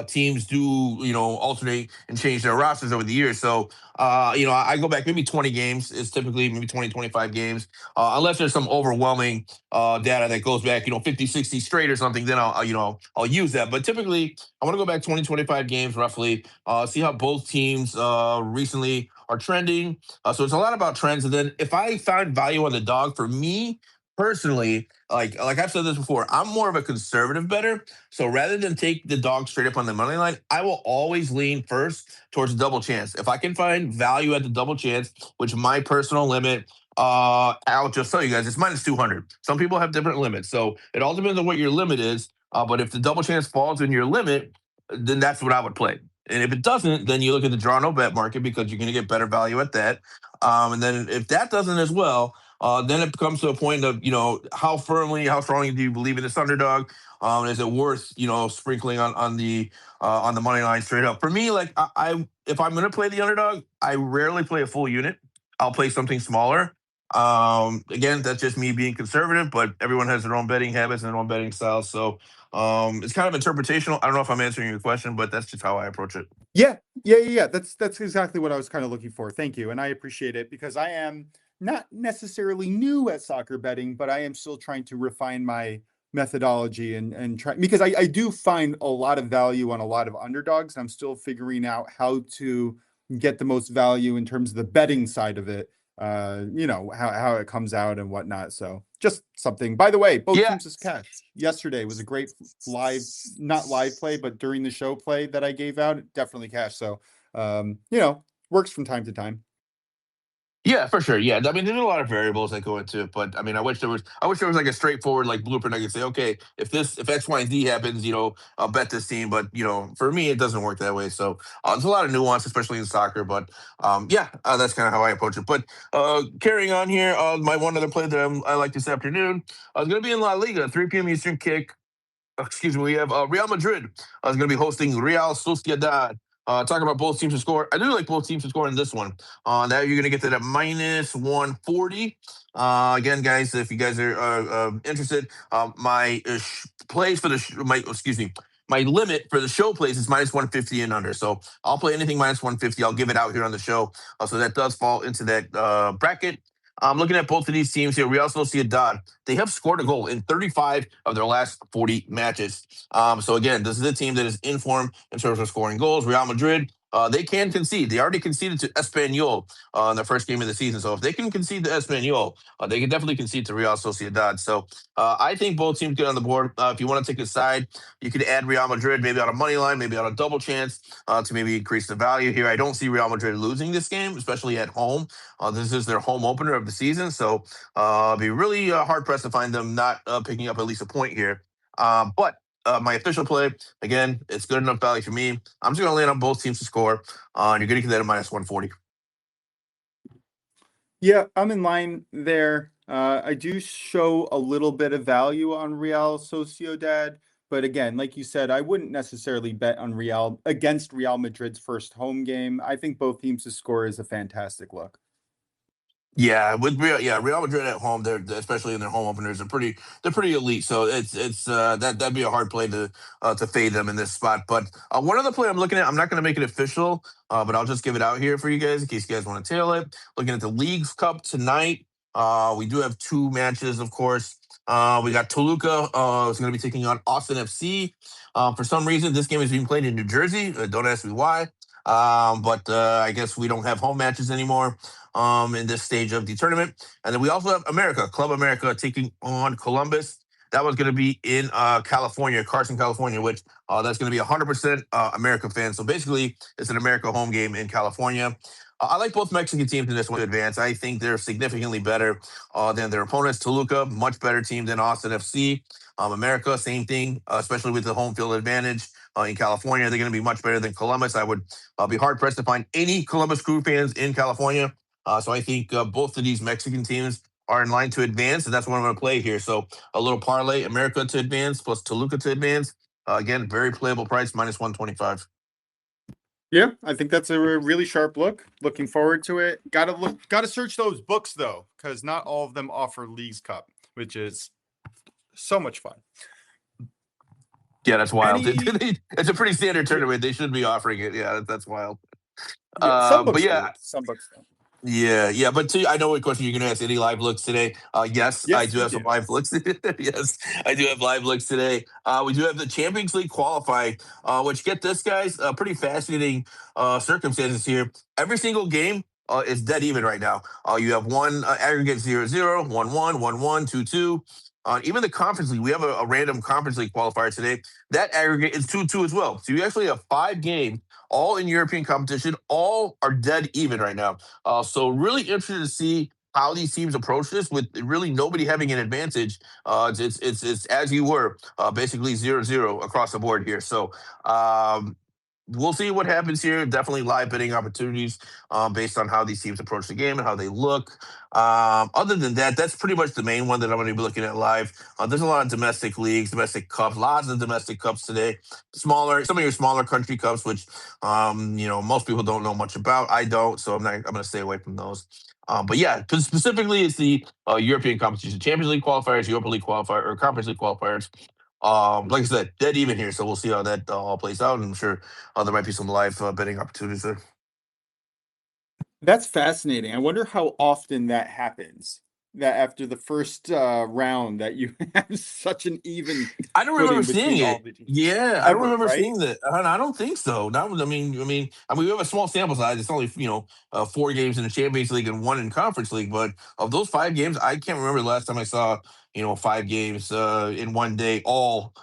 teams do alternate and change their rosters over the years. So I go back maybe 20 games. It's typically maybe 20, 25 games, unless there's some overwhelming data that goes back 50, 60 straight or something. Then I'll use that. But typically, I want to want to go back 20, 25 games roughly, see how both teams recently are trending. So it's a lot about trends. And then if I find value on the dog, for me personally, like I've said this before, I'm more of a conservative bettor. So rather than take the dog straight up on the money line, I will always lean first towards a double chance. If I can find value at the double chance, which my personal limit, I'll just tell you guys, it's minus 200. Some people have different limits. So it all depends on what your limit is. But if the double chance falls in your limit, then that's what I would play. And if it doesn't, then you look at the draw no bet market because you're going to get better value at that. And then if that doesn't as well, then it comes to a point of, how strongly do you believe in this underdog? Is it worth, sprinkling on the money line straight up? For me, like if I'm going to play the underdog, I rarely play a full unit. I'll play something smaller. Again, that's just me being conservative, but everyone has their own betting habits and their own betting styles. So it's kind of interpretational. I don't know if I'm answering your question, but that's just how I approach it. Yeah. That's exactly what I was kind of looking for. Thank you. And I appreciate it because I am not necessarily new at soccer betting, but I am still trying to refine my methodology and try, because I do find a lot of value on a lot of underdogs. And I'm still figuring out how to get the most value in terms of the betting side of it. How it comes out and whatnot. So just something. By the way, both teams is cash. Yesterday was a great not live play, but during the show play that I gave out, definitely cash. So works from time to time. Yeah, for sure. Yeah, I mean, there's a lot of variables that go into it, but I mean, I wish there was like a straightforward like blueprint. I could say, okay, if X, Y, and Z happens, I'll bet this team. But for me, it doesn't work that way. So there's a lot of nuance, especially in soccer. But that's kind of how I approach it. But carrying on here, my one other play that I like this afternoon is going to be in La Liga, 3 p.m. Eastern kick. Excuse me, we have Real Madrid is going to be hosting Real Sociedad. Talking about both teams to score. I do like both teams to score in this one. Now you're going to get that at minus 140. Again, guys, if you guys are interested, my plays for my limit for the show plays is minus 150 and under. So I'll play anything minus 150. I'll give it out here on the show. So that does fall into that bracket. I'm looking at both of these teams here. Real Sociedad, they have scored a goal in 35 of their last 40 matches. So again, this is a team that is in form in terms of scoring goals. Real Madrid, they can concede. They already conceded to Espanyol in their first game of the season. So if they can concede to Espanyol, they can definitely concede to Real Sociedad. So I think both teams get on the board. If you want to take a side, you could add Real Madrid maybe on a money line, maybe on a double chance to maybe increase the value here. I don't see Real Madrid losing this game, especially at home. This is their home opener of the season. So it'd be really hard-pressed to find them not picking up at least a point here. But my official play, again, it's good enough value for me. I'm just going to land on both teams to score. And you're going to get that at minus 140. Yeah, I'm in line there. I do show a little bit of value on Real Sociedad, but again, like you said, I wouldn't necessarily bet on Real against Real Madrid's first home game. I think both teams to score is a fantastic look. Yeah, Real Madrid at home, they're especially in their home openers, they're pretty elite. So it's that'd be a hard play to fade them in this spot. But one other play I'm looking at, I'm not going to make it official, but I'll just give it out here for you guys in case you guys want to tail it. Looking at the Leagues Cup tonight, we do have 2 matches, of course. We got Toluca is going to be taking on Austin FC. For some reason, this game is being played in New Jersey. Don't ask me why. But I guess we don't have home matches anymore in this stage of the tournament. And then we also have Club America taking on Columbus. That was going to be in California, Carson, California, which that's going to be 100% America fans. So basically, it's an America home game in California. I like both Mexican teams in this one to advance. I think they're significantly better than their opponents. Toluca, much better team than Austin FC. America, same thing, especially with the home field advantage. In California, they're going to be much better than Columbus. I would be hard-pressed to find any Columbus Crew fans in California. So I think both of these Mexican teams are in line to advance, and that's what I'm going to play here. So a little parlay, America to advance plus Toluca to advance. Again, very playable price, minus 125. Yeah, I think that's a really sharp look. Looking forward to it. Gotta search those books though, because not all of them offer Leagues Cup, which is so much fun. Yeah, that's wild. It's a pretty standard tournament. They should be offering it. Yeah, that's wild. Yeah, some books but yeah, do. Some books don't. Yeah. But I know what question you're going to ask. Any live looks today? Yes, I Yes, do we have some do. live looks. Yes, I do have live looks today. We do have the Champions League qualifying, which get this, guys, pretty fascinating circumstances here. Every single game is dead even right now. You have one aggregate 0-0, 1-1, 1-1, 2-2. Even the Conference League, we have a random Conference League qualifier today. That aggregate is 2-2 as well. So you actually have 5 games, all in European competition. All are dead even right now. So really interested to see how these teams approach this with really nobody having an advantage. It's as you were, basically 0-0 across the board here. So we'll see what happens here. Definitely live betting opportunities based on how these teams approach the game and how they look. Other than that, that's pretty much the main one that I'm going to be looking at live. There's a lot of domestic leagues, domestic cups, lots of domestic cups today. Some of your smaller country cups, which most people don't know much about. I don't, so I'm going to stay away from those. But yeah, specifically, it's the European competition, Champions League qualifiers, Europa League qualifier, or Conference League qualifiers. Like I said, dead even here, so we'll see how that all plays out. And I'm sure there might be some live betting opportunities there. That's fascinating. I wonder how often that happens. That after the first round that you have such an even I don't remember footing seeing between all it. the teams. Yeah, I don't Ever, remember right? seeing that. I don't think so. Not, we have a small sample size. It's only 4 games in the Champions League and 1 in Conference League. But of those 5 games, I can't remember the last time I saw 5 games in one day, all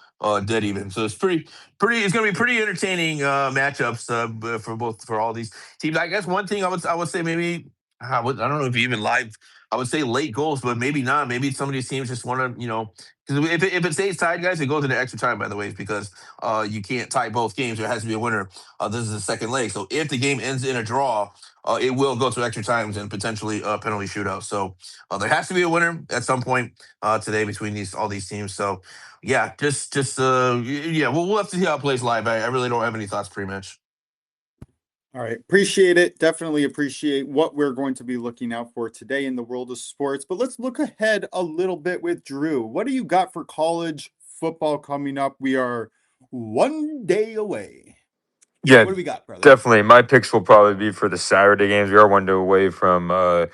dead even. So it's pretty. It's going to be pretty entertaining matchups for all these teams. I guess one thing I would say maybe I don't know if even live. I would say late goals, but maybe not. Maybe some of these teams just want to because if it stays tied, guys, it goes into extra time. By the way, because you can't tie both games. There has to be a winner. This is the second leg, so if the game ends in a draw, it will go to extra times and potentially a penalty shootout. So there has to be a winner at some point today between all these teams. So yeah, yeah, we'll have to see how it plays live. I really don't have any thoughts pre-match. All right. Appreciate it. Definitely appreciate what we're going to be looking out for today in the world of sports. But let's look ahead a little bit with Drew. What do you got for college football coming up? We are one day away. Yeah, What do we got, brother? definitely. My picks will probably be for the Saturday games. We are one day away from the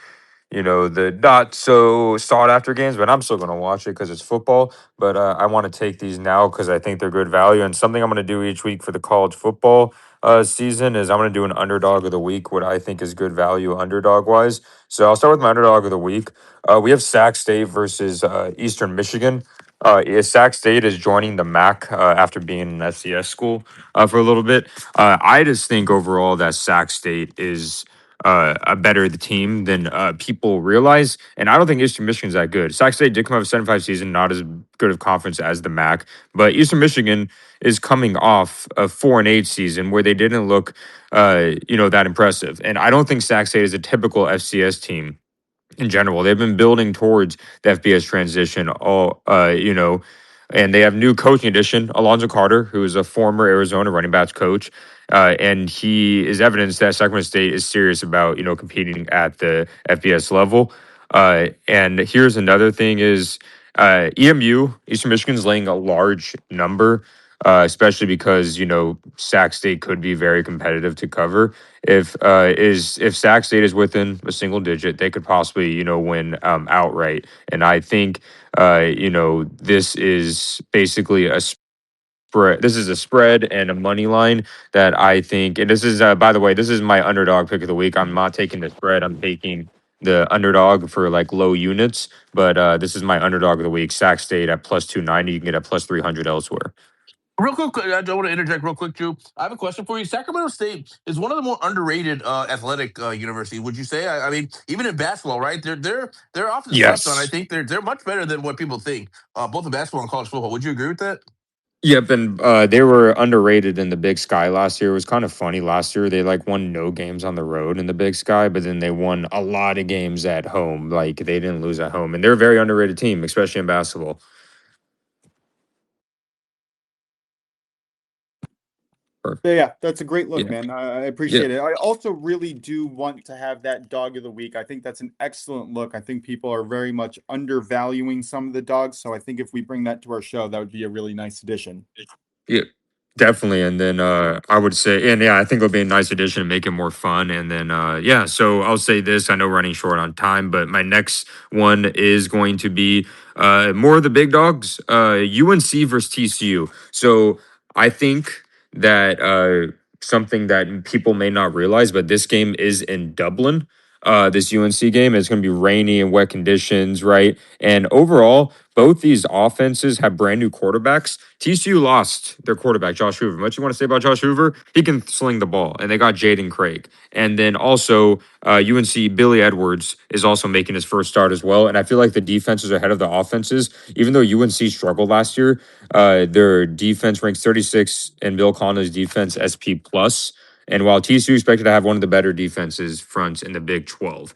not so sought after games, but I'm still going to watch it because it's football. But I want to take these now because I think they're good value. And something I'm going to do each week for the college football season is I'm going to do an underdog of the week, what I think is good value underdog wise. So I'll start with my underdog of the week. We have Sac State versus Eastern Michigan. Sac State is joining the MAC after being an FCS school for a little bit. I just think overall that Sac State is a better the team than people realize. And I don't think Eastern Michigan's that good. Sac State did come out of 7-5 season, not as good of conference as the MAC, but Eastern Michigan is coming off a 4-8 season where they didn't look, that impressive. And I don't think Sac State is a typical FCS team in general. They've been building towards the FBS transition, and they have new coaching addition, Alonzo Carter, who is a former Arizona running backs coach. And he is evidence that Sacramento State is serious about, competing at the FBS level. And here's another thing is EMU, Eastern Michigan's laying a large number, especially because, Sac State could be very competitive to cover. If Sac State is within a single digit, they could possibly win outright. And I think this is basically a spread. This is a spread and a money line that I think. And this is by the way, this is my underdog pick of the week. I'm not taking the spread. I'm taking the underdog for like low units. But this is my underdog of the week. Sac State at plus 290. You can get at plus 300 elsewhere. Real quick, I don't want to interject real quick, Drew. I have a question for you. Sacramento State is one of the more underrated athletic universities. Would you say? I mean, even in basketball, right? They're often slept on. I Yes. think they're much better than what people think. Both in basketball and college football. Would you agree with that? Yep, and they were underrated in the Big Sky last year. It was kind of funny. Last year, they like won no games on the road in the Big Sky, but then they won a lot of games at home. Like they didn't lose at home, and they're a very underrated team, especially in basketball. Perfect. Yeah, that's a great look, Yeah, man. I yeah, appreciate it. I also really do want to have that dog of the week. I think that's an excellent look. I think people are very much undervaluing some of the dogs. So I think if we bring that to our show, that would be a really nice addition. yeah. Definitely. And then I would say, and yeah, I think it'll be a nice addition to make it more fun. And then, yeah, so I'll say this. I know we're running short on time, but my next one is going to be more of the big dogs, UNC versus TCU. So I think that something that people may not realize, but this game is in Dublin. This UNC game, it's going to be rainy and wet conditions, right? And overall, both these offenses have brand new quarterbacks. TCU lost their quarterback, Josh Hoover. What you want to say about Josh Hoover? He can sling the ball, and they got Jaden Craig. And then also, UNC Billy Edwards is also making his first start as well. And I feel like the defenses are ahead of the offenses. Even though UNC struggled last year, their defense ranks 36 in Bill Connolly's defense SP plus. And while TCU expected to have one of the better defenses fronts in the Big 12.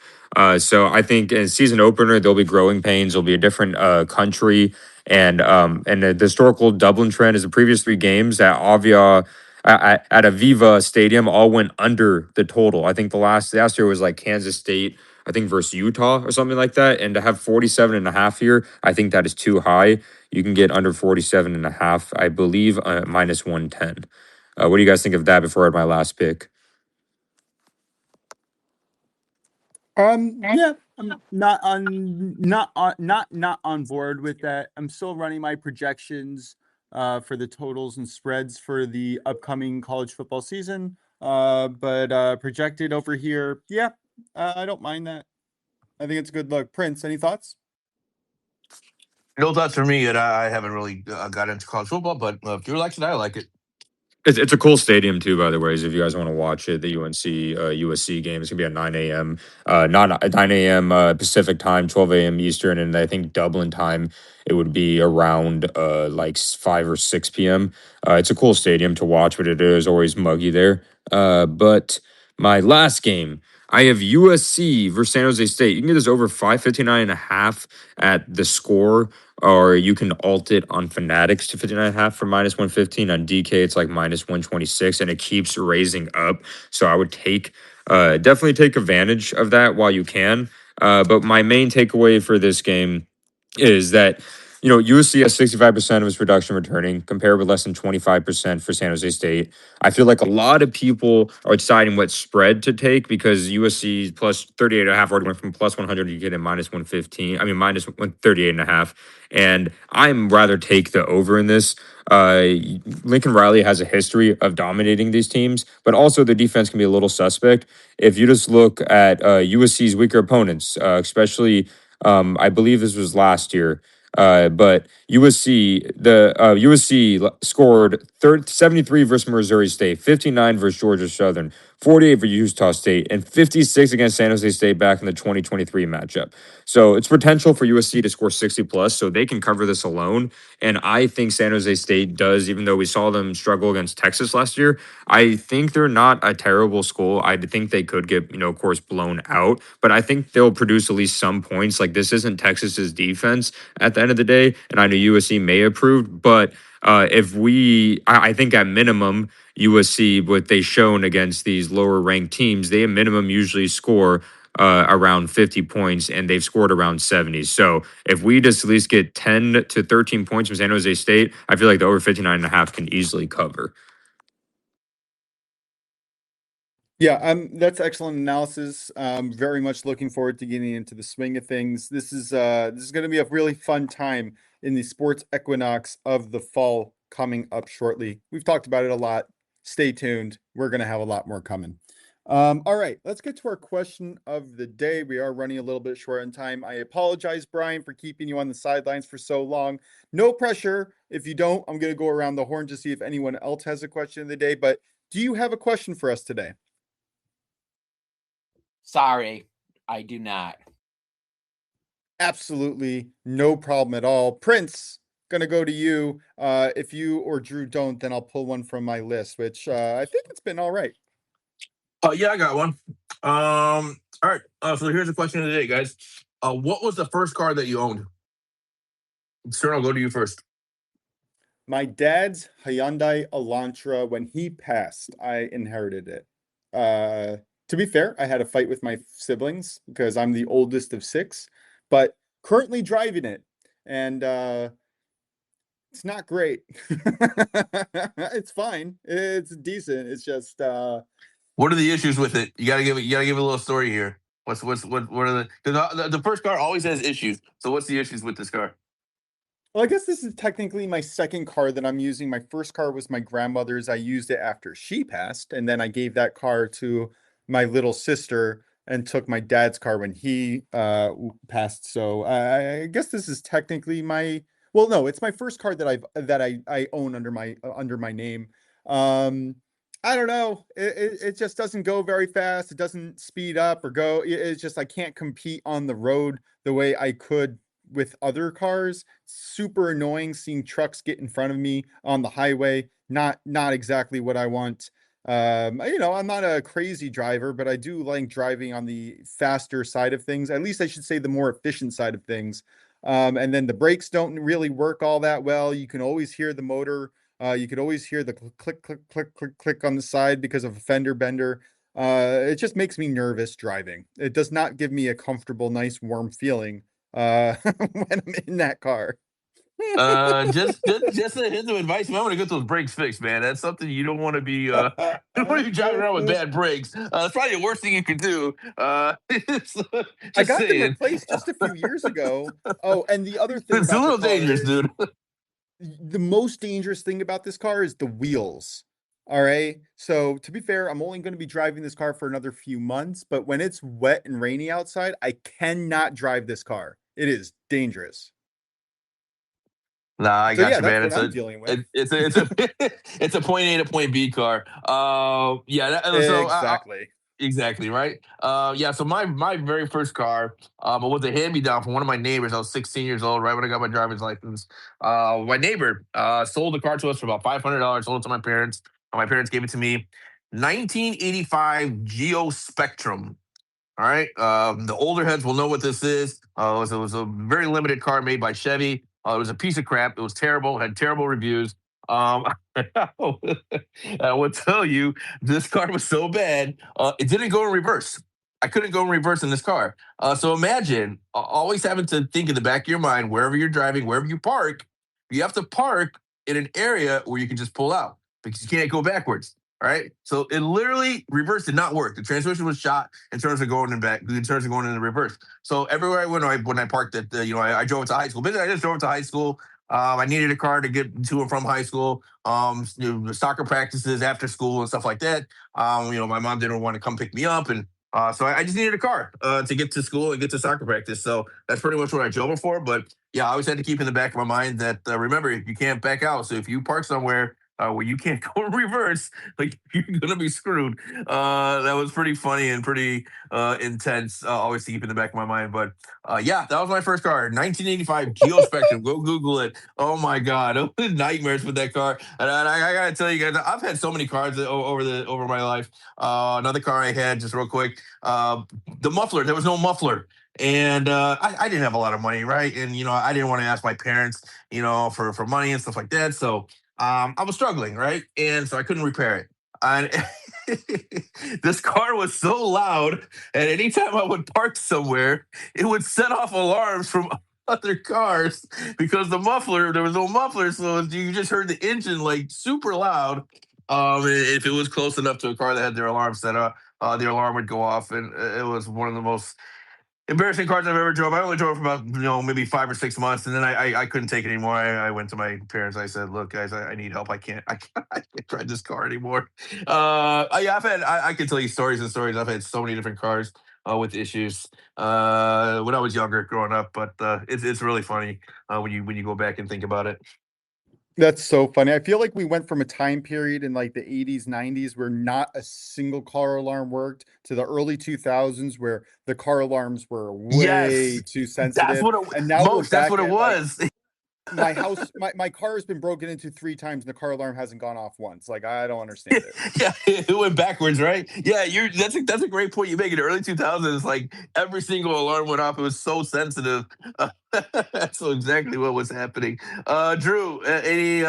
So I think in season opener, there'll be growing pains. There'll be a different country. And the historical Dublin trend is the previous three games at Avia at Aviva Stadium all went under the total. I think the last year was like Kansas State, I think versus Utah or something like that. And to have 47.5 here, I think that is too high. You can get under 47.5, I believe, minus 110. What do you guys think of that before I had my last pick? Yeah, I'm not on board with that. I'm still running my projections for the totals and spreads for the upcoming college football season. But projected over here, yeah, I don't mind that. I think it's a good look. Prince, any thoughts? No thoughts for me, and I haven't really got into college football, but if you like it, I like it. It's a cool stadium too, by the way. If you guys want to watch it, the UNC USC game, it's gonna be at 9 a.m. Not at 9 a.m. Pacific time, 12 a.m. Eastern, and I think Dublin time it would be around like 5 or 6 p.m. It's a cool stadium to watch, but it is always muggy there. But my last game, I have USC versus San Jose State. You can get this over 559.5 at the score, or you can alt it on Fanatics to 59.5 for minus 115. On DK, it's like minus 126, and it keeps raising up. So I would definitely take advantage of that while you can. But my main takeaway for this game is that USC has 65% of its production returning, compared with less than 25% for San Jose State. I feel like a lot of people are deciding what spread to take because USC plus 38.5 already went from plus 100, you get in minus 115. I mean, minus 138.5. And I'm rather take the over in this. Lincoln Riley has a history of dominating these teams, but also the defense can be a little suspect. If you just look at USC's weaker opponents, especially I believe this was last year. But USC scored 73 versus Missouri State, 59 versus Georgia Southern, 48 for Utah State, and 56 against San Jose State back in the 2023 matchup. So it's potential for USC to score 60 plus, so they can cover this alone. And I think San Jose State does, even though we saw them struggle against Texas last year. I think they're not a terrible school. I think they could get, of course, blown out, but I think they'll produce at least some points. Like, this isn't Texas's defense at the end of the day, and I know USC may approve, but I think at minimum, USC, what they've shown against these lower ranked teams, they at minimum usually score around 50 points, and they've scored around 70. So if we just at least get 10 to 13 points from San Jose State, I feel like the over 59.5 can easily cover. Yeah, that's excellent analysis. Very much looking forward to getting into the swing of things. This is going to be a really fun time in the sports equinox of the fall coming up shortly. We've talked about it a lot. Stay tuned. We're going to have a lot more coming. All right, let's get to our question of the day. We are running a little bit short on time. I apologize, Brian, for keeping you on the sidelines for so long. No pressure. If you don't, I'm going to go around the horn to see if anyone else has a question of the day. But do you have a question for us today? Sorry, I do not. Absolutely no problem at all. Prince, gonna go to you. If you or Drew don't, then I'll pull one from my list, which I think it's been all right. Yeah, I got one. All right. So here's the question of the day, guys. What was the first car that you owned? Sir, I'll go to you first. My dad's Hyundai Elantra. When he passed, I inherited it. To be fair, I had a fight with my siblings because I'm the oldest of 6, but currently driving it. And It's not great. It's fine. It's decent. It's just What are the issues with it? You gotta give it. You gotta give a little story here. What are the? Because the first car always has issues. So what's the issues with this car? well, I guess this is technically my second car that I'm using. My first car was my grandmother's. I used it after she passed, and then I gave that car to my little sister and took my dad's car when he passed. So I guess this is technically my well, no, it's my first car that I own under my name. Um, I don't know. It just doesn't go very fast. It doesn't speed up or go. It's just I can't compete on the road the way I could with other cars. Super annoying seeing trucks get in front of me on the highway. Not exactly what I want. I'm not a crazy driver, but I do like driving on the faster side of things. At least I should say the more efficient side of things. And then the brakes don't really work all that well. You can always hear the motor. You could always hear the click, click, click, click, click on the side because of a fender bender. It just makes me nervous driving. It does not give me a comfortable, nice, warm feeling when I'm in that car. Just a hint of advice. You might want to get those brakes fixed, man. That's something you don't want to be. You don't want to be driving around with bad brakes. That's probably the worst thing you could do. I Just got them saying, replaced just a few years ago. Oh, and the other thing it's a about the little car dangerous, is dude. the most dangerous thing about this car is the wheels. All right. So to be fair, I'm only going to be driving this car for another few months, but when it's wet and rainy outside, I cannot drive this car. It is dangerous. Nah, I So got yeah, you, that's man. what I'm dealing with. It's a it's a point A to point B car. Yeah. Exactly. Exactly right. Yeah. So my very first car, it was a hand me down from one of my neighbors. I was 16 years old, right when I got my driver's license. My neighbor sold the car to us for about $500. Sold it to my parents. My parents gave it to me. 1985 Geo Spectrum. All right. The older heads will know what this is. It was a very limited car made by Chevy. It was a piece of crap. It was terrible. Had terrible reviews. I will tell you, this car was so bad. It didn't go in reverse. I couldn't go in reverse in this car. So imagine always having to think in the back of your mind, wherever you're driving, wherever you park, you have to park in an area where you can just pull out because you can't go backwards. All right. So it literally reverse did not work. The transmission was shot in terms of going in back, in terms of going in the reverse. So everywhere I went, when I parked at, I drove to high school. Basically, I just drove to high school. I needed a car to get to and from high school. Soccer practices after school and stuff like that. My mom didn't want to come pick me up, and so I just needed a car to get to school and get to soccer practice. So that's pretty much what I drove it for. But yeah, I always had to keep in the back of my mind that remember you can't back out. So if you park somewhere where you can't go in reverse, like you're gonna be screwed. That was pretty funny and pretty intense. Always to keep in the back of my mind. But yeah, that was my first car, 1985 Geo Spectrum. Go Google it. Oh my God, it was nightmares with that car. And I gotta tell you guys, I've had so many cars over my life. Another car I had, just real quick, the muffler. There was no muffler. And I didn't have a lot of money, right? And I didn't want to ask my parents, for money and stuff like that. So I was struggling, right? And so I couldn't repair it. And this car was so loud, and anytime I would park somewhere, it would set off alarms from other cars because there was no muffler, so you just heard the engine like super loud. If it was close enough to a car that had their alarm set up, the alarm would go off, and it was one of the most embarrassing cars I've ever drove. I only drove for about maybe 5 or 6 months, and then I couldn't take it anymore. I went to my parents. I said, "Look, guys, I need help. I can't drive this car anymore." Yeah, I can tell you stories and stories. I've had so many different cars with issues when I was younger, growing up. But it's really funny when you go back and think about it. That's so funny. I feel like we went from a time period in like the 80s, 90s where not a single car alarm worked to the early 2000s where the car alarms were way Yes, too that's sensitive. what it, And now we're most. That's back what it at like was. my house, my car has been broken into 3 times and the car alarm hasn't gone off once. Like, I don't understand it. Yeah, it went backwards, right? Yeah, that's a great point you make. In the early 2000s, like every single alarm went off. It was so sensitive. That's exactly what was happening. Drew, any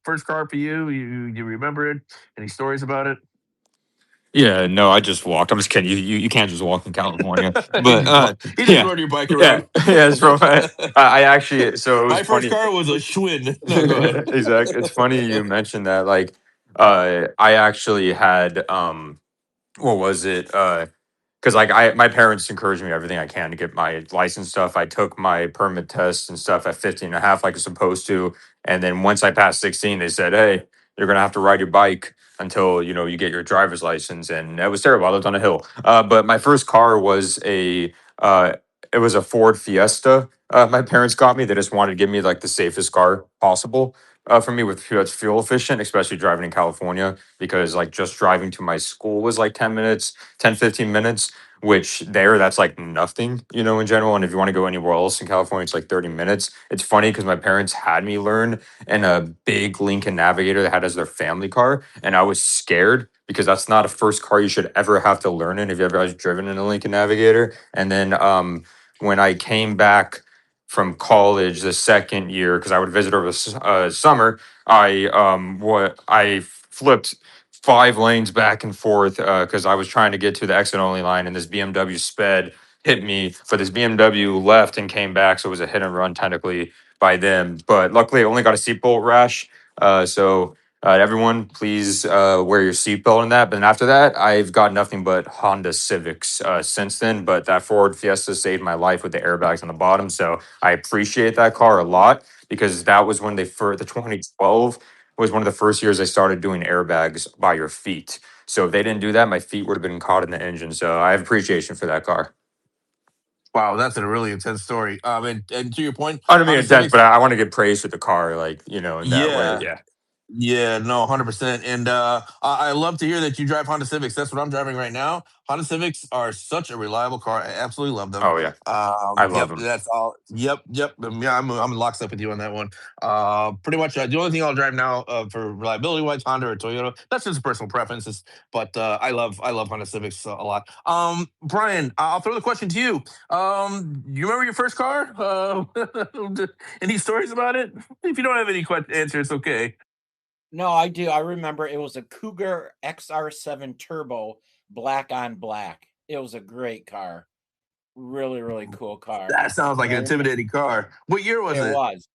first car for you? You remember it? Any stories about it? Yeah, no, I just walked. I'm just kidding. You can't just walk in California. But You just yeah, rode your bike yeah, around. yeah. It's from I actually. So it was My first funny. car was a Schwinn. No, go ahead. Exactly. It's funny you mentioned that. Like, I actually had what was it? Because like my parents encouraged me everything I can to get my license stuff. I took my permit test and stuff at 15 and a half like I was supposed to. And then once I passed 16, they said, hey, you're gonna have to ride your bike until you get your driver's license. And that was terrible. I lived on a hill. But my first car was uh it was a Ford Fiesta. My parents got me. They just wanted to give me like the safest car possible for me with that's fuel efficient, especially driving in California, because like just driving to my school was like 10 minutes, 10, 15 minutes, which that's like nothing, in general. And if you want to go anywhere else in California, it's like 30 minutes. It's funny because my parents had me learn in a big Lincoln Navigator they had as their family car. And I was scared because that's not a first car you should ever have to learn in if you ever has driven in a Lincoln Navigator. And then when I came back from college the second year, because I would visit over the summer, I flipped 5 lanes back and forth because I was trying to get to the exit only line, and this BMW sped hit me, but this BMW left and came back, so it was a hit and run technically by them. But luckily, I only got a seatbelt rash. Everyone, please wear your seatbelt in that. But then after that, I've got nothing but Honda Civics since then. But that Ford Fiesta saved my life with the airbags on the bottom, so I appreciate that car a lot because that was when the 2012 was one of the first years I started doing airbags by your feet. So if they didn't do that, my feet would have been caught in the engine. So I have appreciation for that car. Wow, that's a really intense story. And to your point, I don't mean Honda intense, Civics. but I want to give praise to the car, like, in that way. Yeah, Yeah. yeah, no, 100%. And I love to hear that you drive Honda Civics. That's what I'm driving right now. Honda Civics are such a reliable car. I absolutely love them. Oh, yeah. I love Yep, them. that's all. Yep, yep. Yeah, I'm locked up with you on that one. Pretty much the only thing I'll drive now for reliability wise, Honda or Toyota. That's just a personal preferences, but I love Honda Civics a lot. Brian, I'll throw the question to you. You remember your first car? Any stories about it? If you don't have any answers, okay. No, I do. I remember it was a Cougar XR7 Turbo, black on black. It was a great car. Really, really cool car. That sounds like And an I remember intimidating car. What year was it it? was.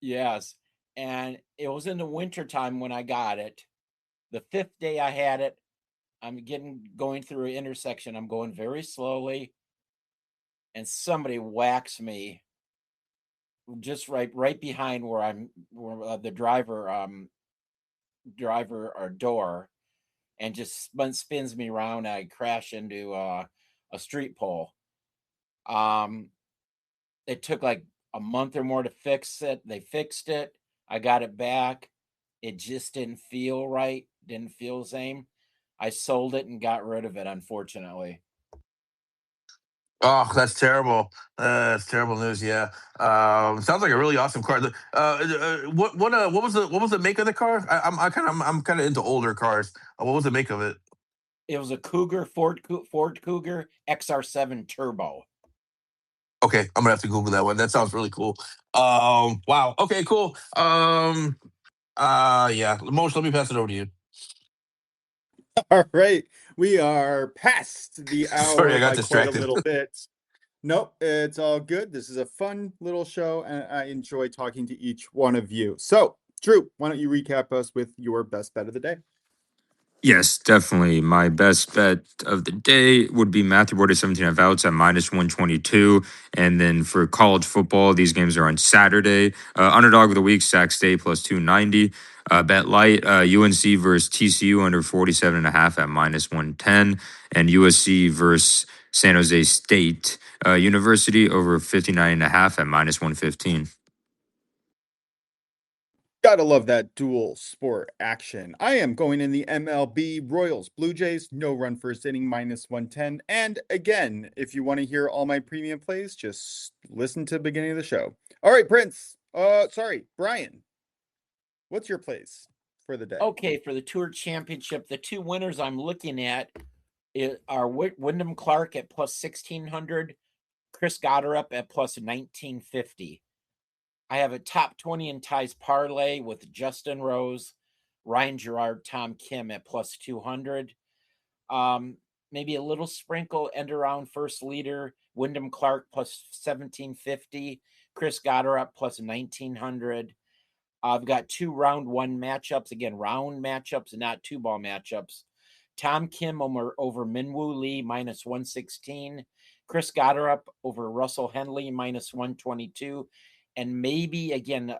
Yes. And it was in the wintertime when I got it. The fifth day I had it, going through an intersection. I'm going very slowly, and somebody whacks me just right behind where the driver or door, and just spins me around. And I crash into a street pole. Um, it took like a month or more to fix it. They fixed it. I got it back. It just didn't feel right. Didn't feel the same. I sold it and got rid of it, unfortunately. Oh, that's terrible. That's terrible news. Yeah. Sounds like a really awesome car. What was the make of the car? I'm kind of into older cars. What was the make of it? It was a Ford Cougar XR7 Turbo. Okay, I'm gonna have to Google that one. That sounds really cool. Wow. Okay, cool. Yeah. Moshe, let me pass it over to you. All right. We are past the Sorry, I hour got by quite a distracted. little bit. Nope, it's all good. This is a fun little show, and I enjoy talking to each one of you. So, Drew, why don't you recap us with your best bet of the day? Yes, definitely. My best bet of the day would be Matthew Ward at 17 outs at minus 122. And then for college football, these games are on Saturday. Underdog of the week, Sac State plus 290. Bet light, UNC versus TCU under 47.5 at minus 110. And USC versus San Jose State University over 59.5 at minus 115. Gotta love that dual sport action. I am going in the MLB Royals Blue Jays, no run first inning, minus 110. And again, if you want to hear all my premium plays, just listen to the beginning of the show. All right, Prince. Brian. What's your plays for the day? Okay, for the Tour Championship, the two winners I'm looking at are Wyndham Clark at plus 1,600, Chris Gotterup at plus 1,950. I have a top 20 in ties parlay with Justin Rose, Ryan Gerard, Tom Kim at plus 200. Maybe a little sprinkle, end around first leader, Wyndham Clark plus 1750, Chris Gotterup plus 1900. I've got 2 round 1 matchups. Again, round matchups and not 2-ball matchups. Tom Kim over Minwoo Lee minus 116. Chris Gotterup over Russell Henley minus 122. And maybe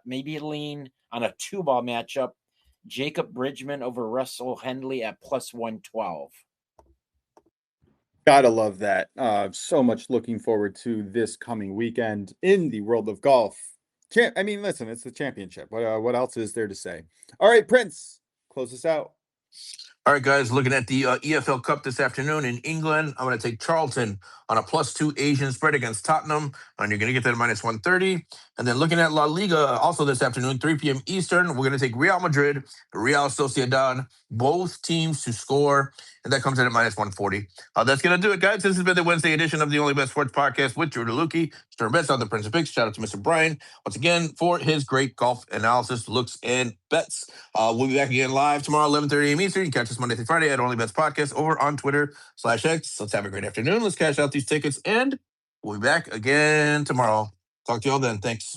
lean on a 2-ball matchup. Jacob Bridgman over Russell Henley at plus 112. Gotta love that. So much looking forward to this coming weekend in the world of golf. I mean, listen, it's the championship. What else is there to say? All right, Prince, close us out. All right, guys, looking at the EFL Cup this afternoon in England, I'm going to take Charlton on a +2 Asian spread against Tottenham, and you're going to get that at minus 130. And then looking at La Liga, also this afternoon, 3 p.m. Eastern, we're going to take Real Madrid, Real Sociedad, both teams to score, and that comes in at minus 140. That's going to do it, guys. This has been the Wednesday edition of the Only Bet Sports Podcast with Drew DeLucchi, Stern Bets on the Prince of Picks. Shout out to Mr. Brian once again for his great golf analysis, looks, and bets. We'll be back again live tomorrow, 11:30 a.m. Eastern. You can catch us Monday through Friday at Only Bets Podcast over on Twitter/X. Let's have a great afternoon. Let's cash out these tickets, and we'll be back again tomorrow. Talk to y'all then. Thanks.